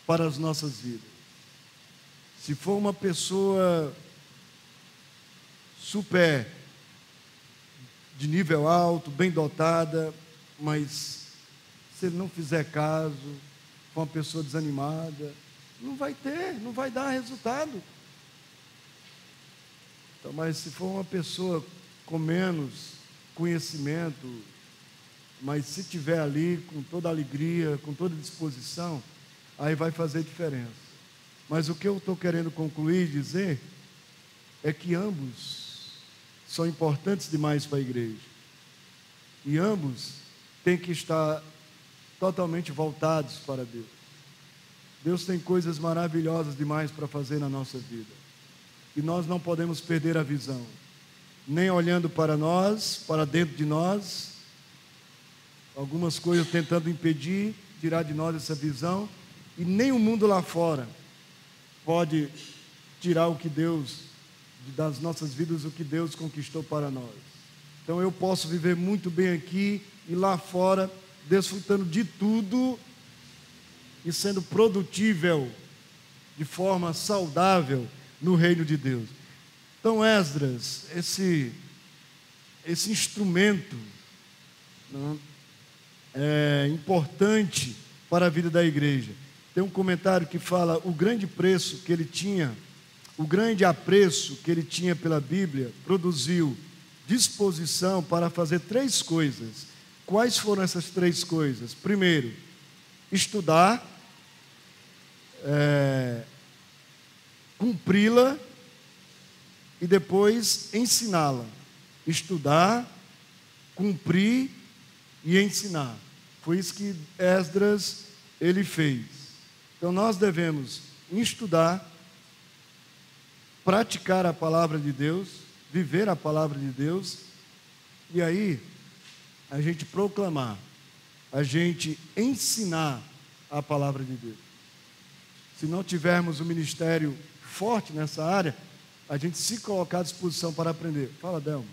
para as nossas vidas. Se for uma pessoa super, de nível alto, bem dotada, mas se ele não fizer caso, for uma pessoa desanimada, não vai dar resultado. Então, mas se for uma pessoa com menos conhecimento, mas se tiver ali com toda alegria, com toda disposição, aí vai fazer diferença. Mas o que eu estou querendo concluir e dizer é que ambos são importantes demais para a igreja. E ambos têm que estar totalmente voltados para Deus. Deus tem coisas maravilhosas demais para fazer na nossa vida. E nós não podemos perder a visão. Nem olhando para nós, para dentro de nós, algumas coisas tentando impedir, tirar de nós essa visão, e nem o mundo lá fora pode tirar o que Deus, das nossas vidas, o que Deus conquistou para nós. Então eu posso viver muito bem aqui e lá fora, desfrutando de tudo e sendo produtível de forma saudável no reino de Deus. Então, Esdras, esse instrumento, né, é importante para a vida da igreja. Tem um comentário que fala o grande preço que ele tinha, o grande apreço que ele tinha pela Bíblia, produziu disposição para fazer 3 coisas. Quais foram essas 3 coisas? Primeiro, estudar, cumpri-la e depois ensiná-la. Estudar, cumprir e ensinar. Foi isso que Esdras ele fez. Então nós devemos estudar, praticar a palavra de Deus, viver a palavra de Deus, e aí a gente proclamar, a gente ensinar a palavra de Deus. Se não tivermos um ministério forte nessa área, a gente se colocar à disposição para aprender. Fala, Delma.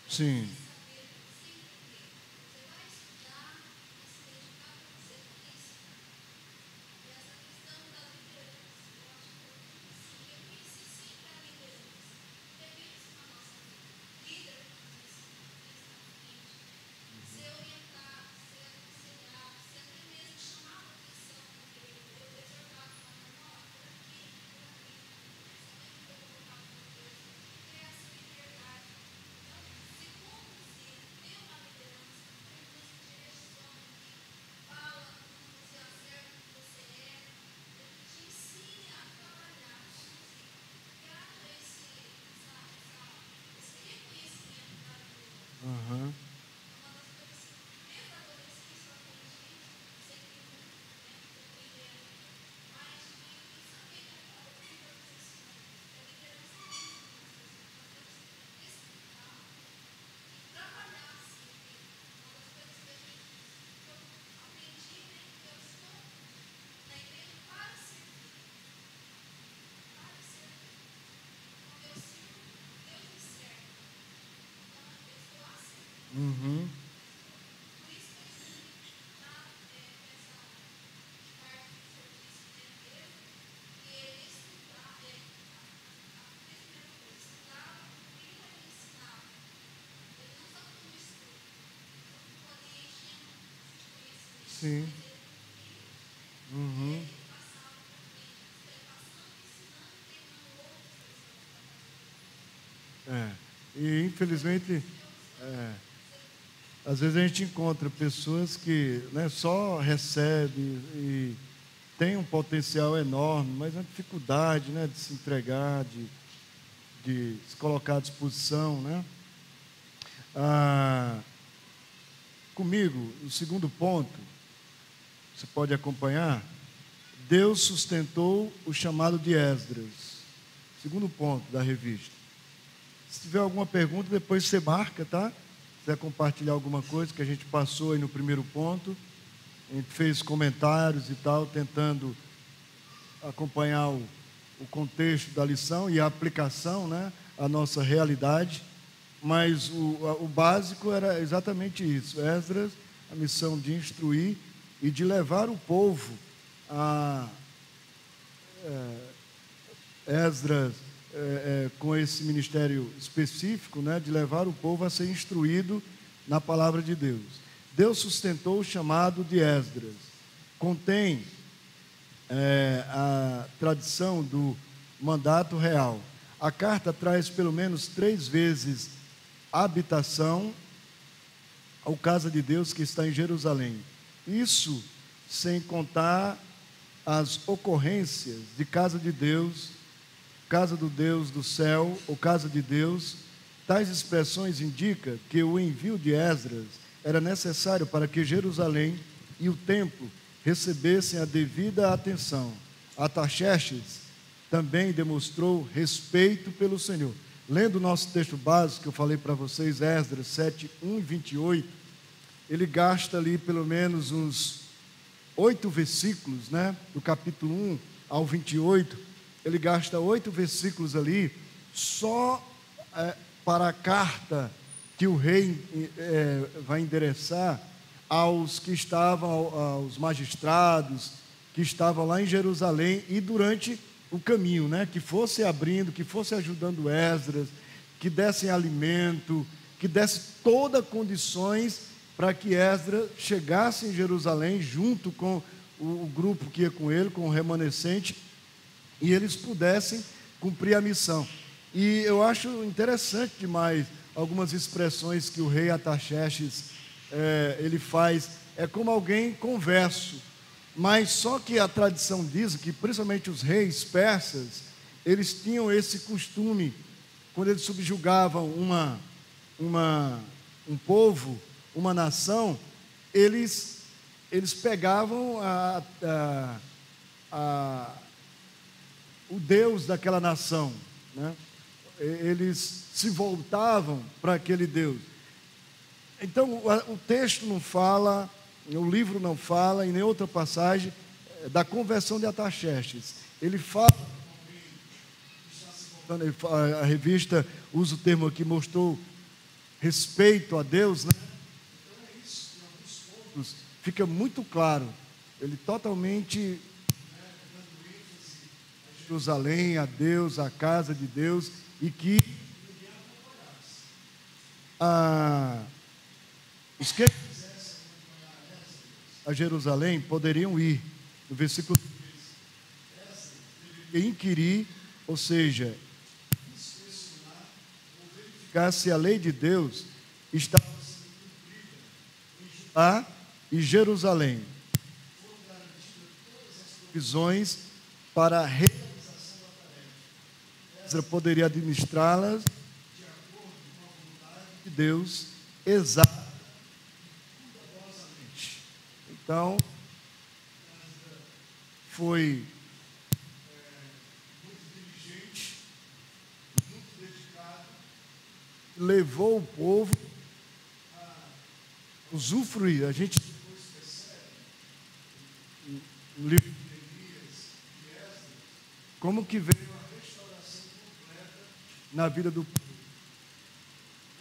Sim. Uhum. Uhum. Sim. Uhum. E infelizmente, às vezes a gente encontra pessoas que, né, só recebem e tem um potencial enorme, mas a dificuldade, né, de se entregar, de se colocar à disposição, né? comigo no segundo ponto, você pode acompanhar. Deus sustentou o chamado de Esdras. Segundo ponto da revista. Se tiver alguma pergunta, depois você marca, tá? Se quiser compartilhar alguma coisa que a gente passou aí no primeiro ponto. A gente fez comentários e tal, tentando acompanhar o contexto da lição e a aplicação, né, à nossa realidade. Mas o básico era exatamente isso. Esdras, a missão de instruir e de levar o povo a... Esdras, com esse ministério específico, né, de levar o povo a ser instruído na palavra de Deus. Deus sustentou o chamado de Esdras. Contém a tradição do mandato real. A carta traz pelo menos 3 vezes habitação ao casa de Deus que está em Jerusalém. Isso sem contar as ocorrências de casa de Deus, casa do Deus do céu ou casa de Deus. Tais expressões indicam que o envio de Esdras era necessário para que Jerusalém e o templo recebessem a devida atenção. Artaxerxes também demonstrou respeito pelo Senhor. Lendo o nosso texto básico, que eu falei para vocês, Esdras 7, 1 e 28, ele gasta ali pelo menos uns 8 versículos, né? Do capítulo 1 ao 28, ele gasta 8 versículos ali, só para a carta que o rei vai endereçar aos que estavam, aos magistrados, que estavam lá em Jerusalém e durante o caminho, né? Que fosse abrindo, que fosse ajudando Esdras, que dessem alimento, que desse todas condições para que Esdras chegasse em Jerusalém junto com o grupo que ia com ele, com o remanescente, e eles pudessem cumprir a missão. E eu acho interessante demais algumas expressões que o rei Artaxerxes ele faz. É como alguém converso. Mas só que a tradição diz que, principalmente os reis persas, eles tinham esse costume, quando eles subjugavam um povo, uma nação, eles pegavam o Deus daquela nação, né? Eles se voltavam para aquele Deus. Então, o texto não fala, o livro não fala, em nenhuma outra passagem, da conversão de Artaxerxes. Ele fala, a revista usa o termo aqui, mostrou respeito a Deus, né? Então é isso, em alguns pontos fica muito claro. Ele totalmente dando ênfase a Jerusalém, a Deus, a casa de Deus, e que os que quisessem a Jerusalém poderiam ir. No versículo 13, deveria inquirir, ou seja, inspecionar ou verificar se a lei de Deus estava sendo cumprida em Judá e Jerusalém. Foram garantidas todas as provisões para a realização da tarefa. Esdras poderia administrá-las de acordo com a vontade de Deus exata e cuidadosamente. Então, foi muito diligente, muito dedicado, levou o povo a usufruir. A gente depois percebe no livro de Neemias e Esdras como que veio a restauração completa na vida do povo.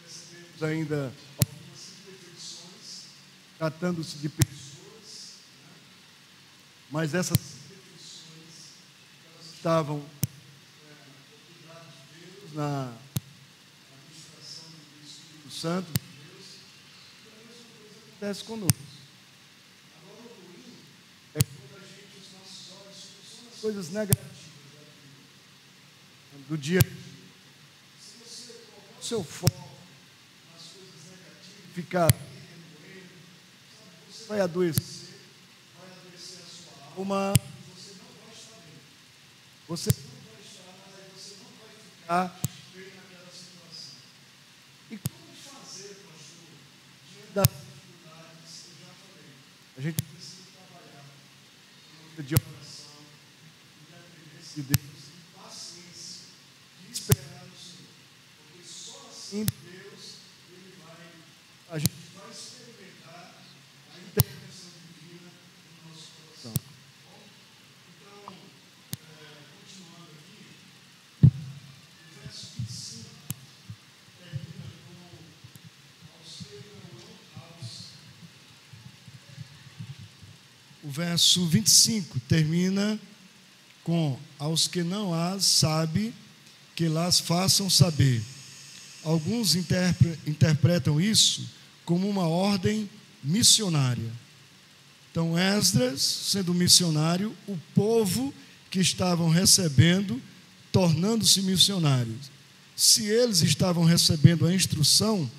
Percebemos ainda algumas imperfeições, tratando-se de pessoas, né? Mas essas imperfeições, elas estavam no cuidado de Deus, na administração do Espírito Santo de Deus, e a mesma coisa acontece conosco. Agora, o ruim é quando a gente, os nossos olhos são nas coisas negativas do dia a dia. Se você colocar o seu foco nas coisas negativas, ficar remoendo, você vai adoecer a sua alma, você não vai estar bem. Você não vai estar, você não vai ficar bem naquela situação. E como fazer, pastor, diante das dificuldades? A gente precisa trabalhar de oração, de dependência de Deus, de paciência, de esperar no Senhor. Porque só assim Deus, a gente vai experimentar a intervenção divina no nosso coração. Bom, então, continuando aqui, o verso 25 termina com aos que não aos. O verso 25 termina com aos que não as sabe, que las façam saber. Alguns interpretam isso como uma ordem missionária. Então, Esdras, sendo missionário, o povo que estavam recebendo, tornando-se missionários. Se eles estavam recebendo a instrução,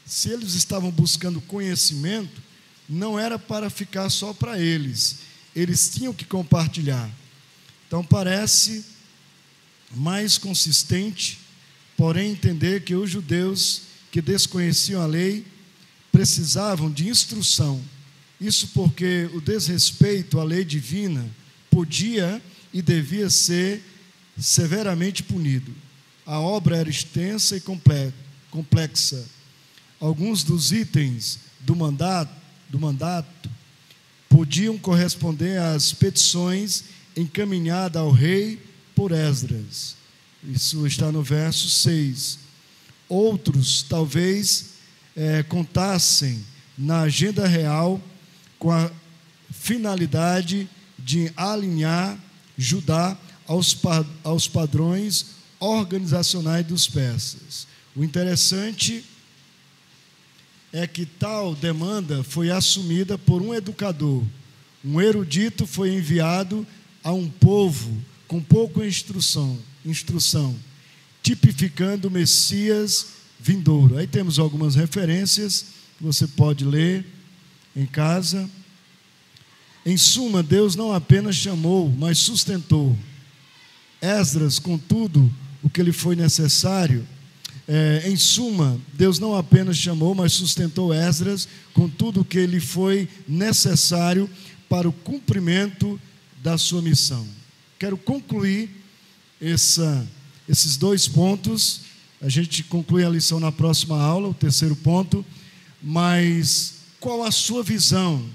se eles estavam buscando conhecimento, não era para ficar só para eles, eles tinham que compartilhar. Então, parece mais consistente, porém, entender que os judeus que desconheciam a lei precisavam de instrução. Isso porque o desrespeito à lei divina podia e devia ser severamente punido. A obra era extensa e complexa. Alguns dos itens do mandato podiam corresponder às petições encaminhadas ao rei por Esdras. Isso está no verso 6. Outros, talvez, contassem na agenda real com a finalidade de alinhar Judá aos padrões organizacionais dos persas. O interessante é que tal demanda foi assumida por um educador. Um erudito foi enviado a um povo com pouca instrução, tipificando o Messias vindouro. Aí temos algumas referências que você pode ler em casa. Em suma, Deus não apenas chamou, mas sustentou Esdras com tudo o que lhe foi necessário. Em suma, Deus não apenas chamou, mas sustentou Esdras com tudo o que lhe foi necessário para o cumprimento da sua missão. Quero concluir esses dois pontos. A gente conclui a lição na próxima aula, o terceiro ponto. Mas qual a sua visão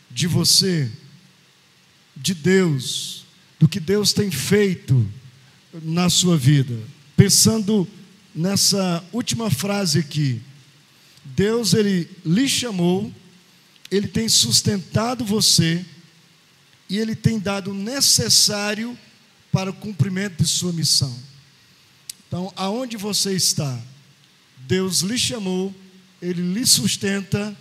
de você, de Deus, do que Deus tem feito na sua vida? Pensando nessa última frase aqui, Deus, Ele lhe chamou, Ele tem sustentado você e Ele tem dado o necessário para o cumprimento de sua missão. Então, aonde você está, Deus lhe chamou, Ele lhe sustenta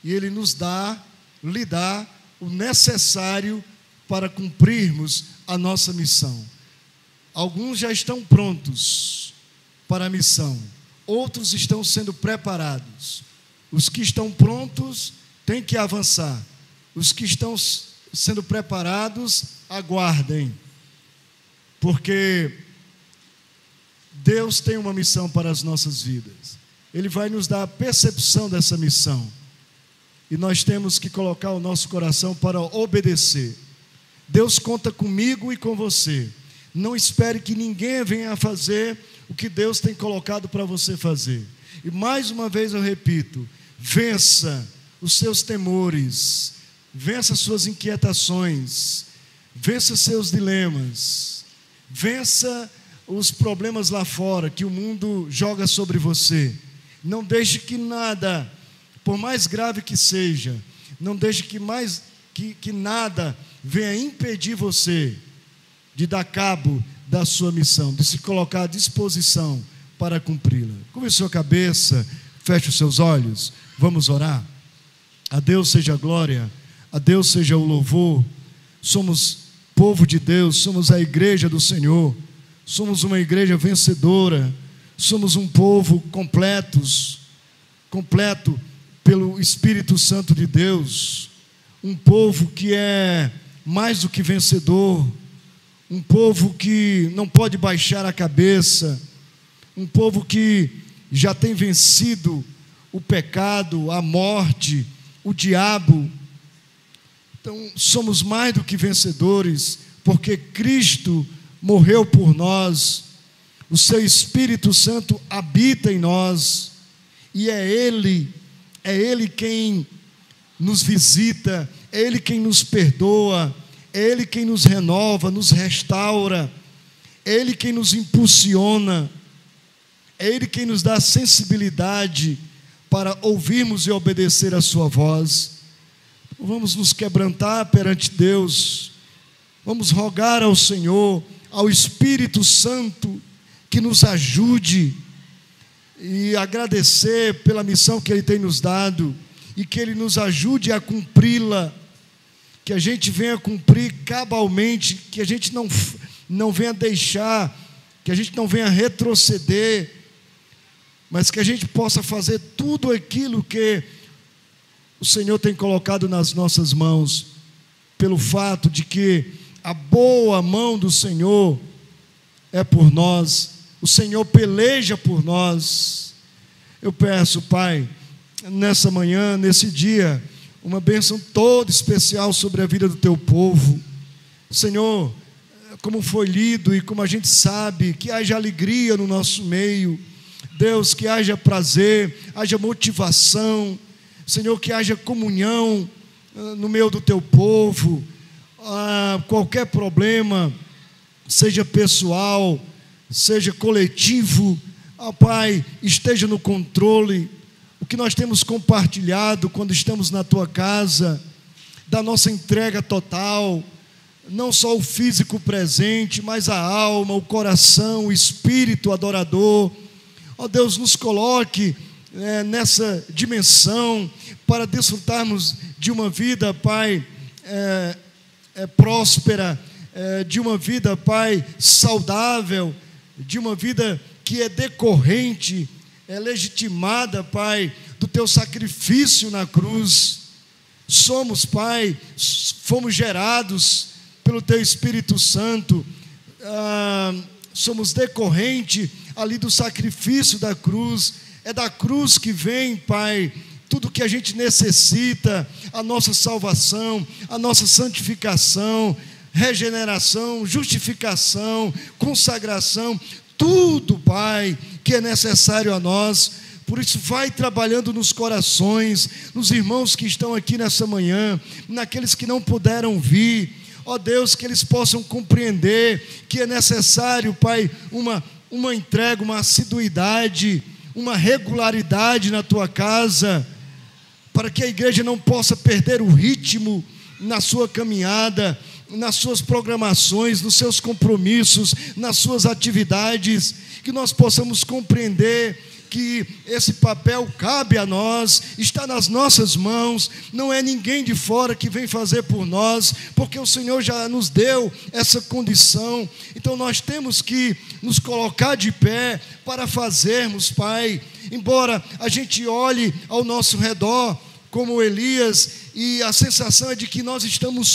e Ele lhe dá o necessário para cumprirmos a nossa missão. Alguns já estão prontos para a missão, outros estão sendo preparados. Os que estão prontos têm que avançar, os que estão sendo preparados, aguardem, porque Deus tem uma missão para as nossas vidas. Ele vai nos dar a percepção dessa missão, e nós temos que colocar o nosso coração para obedecer. Deus conta comigo e com você. Não espere que ninguém venha a fazer o que Deus tem colocado para você fazer. E mais uma vez eu repito, vença os seus temores, vença suas inquietações, vença seus dilemas, vença os problemas lá fora que o mundo joga sobre você. Não deixe que nada, por mais grave que seja, não deixe que nada venha impedir você de dar cabo da sua missão, de se colocar à disposição para cumpri-la. Curve sua cabeça, feche os seus olhos, vamos orar. A Deus seja a glória, a Deus seja o louvor. Somos povo de Deus, somos a igreja do Senhor, somos uma igreja vencedora, somos um povo completo pelo Espírito Santo de Deus, um povo que é mais do que vencedor, um povo que não pode baixar a cabeça, um povo que já tem vencido o pecado, a morte, o diabo, Então, somos mais do que vencedores, porque Cristo morreu por nós, o seu Espírito Santo habita em nós, e é Ele quem nos visita, é Ele quem nos perdoa, é Ele quem nos renova, nos restaura, é Ele quem nos impulsiona, é Ele quem nos dá sensibilidade para ouvirmos e obedecer a sua voz. Vamos nos quebrantar perante Deus, vamos rogar ao Senhor, ao Espírito Santo, que nos ajude, e agradecer pela missão que Ele tem nos dado, e que Ele nos ajude a cumpri-la, que a gente venha cumprir cabalmente, que a gente não venha deixar, que a gente não venha retroceder, mas que a gente possa fazer tudo aquilo que o Senhor tem colocado nas nossas mãos, pelo fato de que a boa mão do Senhor é por nós, o Senhor peleja por nós. Eu peço, Pai, nessa manhã, nesse dia, uma bênção toda especial sobre a vida do Teu povo. Senhor, como foi lido e como a gente sabe, que haja alegria no nosso meio, Deus, que haja prazer, haja motivação, Senhor, que haja comunhão no meio do Teu povo. Qualquer problema, seja pessoal, seja coletivo, Pai, esteja no controle. O que nós temos compartilhado quando estamos na Tua casa, da nossa entrega total, não só o físico presente, mas a alma, o coração, o espírito adorador. Ó Deus, nos coloque nessa dimensão, para desfrutarmos de uma vida, Pai, próspera, de uma vida, Pai, saudável, de uma vida que é decorrente, é legitimada, Pai, do Teu sacrifício na cruz. Somos, Pai, fomos gerados pelo Teu Espírito Santo, somos decorrente ali do sacrifício da cruz. É da cruz que vem, Pai, tudo que a gente necessita, a nossa salvação, a nossa santificação, regeneração, justificação, consagração, tudo, Pai, que é necessário a nós. Por isso, vai trabalhando nos corações, nos irmãos que estão aqui nessa manhã, naqueles que não puderam vir. Ó Deus, que eles possam compreender que é necessário, Pai, uma entrega, uma assiduidade, uma regularidade na Tua casa, para que a igreja não possa perder o ritmo na sua caminhada, nas suas programações, nos seus compromissos, nas suas atividades, que nós possamos compreender que esse papel cabe a nós, está nas nossas mãos, não é ninguém de fora que vem fazer por nós, porque o Senhor já nos deu essa condição. Então nós temos que nos colocar de pé para fazermos, Pai, embora a gente olhe ao nosso redor como Elias, e a sensação é de que nós estamos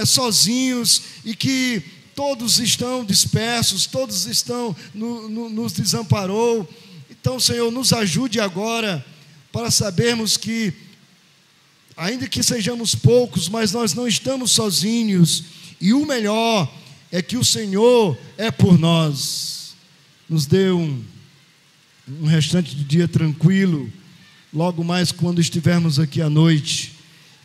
sozinhos, e que todos estão dispersos, todos estão nos desamparou. Então, Senhor, nos ajude agora para sabermos que, ainda que sejamos poucos, mas nós não estamos sozinhos, e o melhor é que o Senhor é por nós. Nos dê um restante de dia tranquilo, logo mais quando estivermos aqui à noite,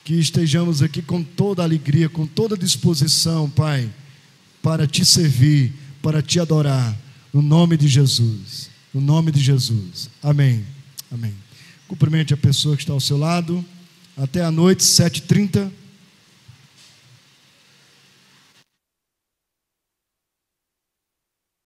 que estejamos aqui com toda alegria, com toda disposição, Pai, para Te servir, para Te adorar, no nome de Jesus. No nome de Jesus. Amém. Amém. Cumprimente a pessoa que está ao seu lado. Até a noite, 7h30.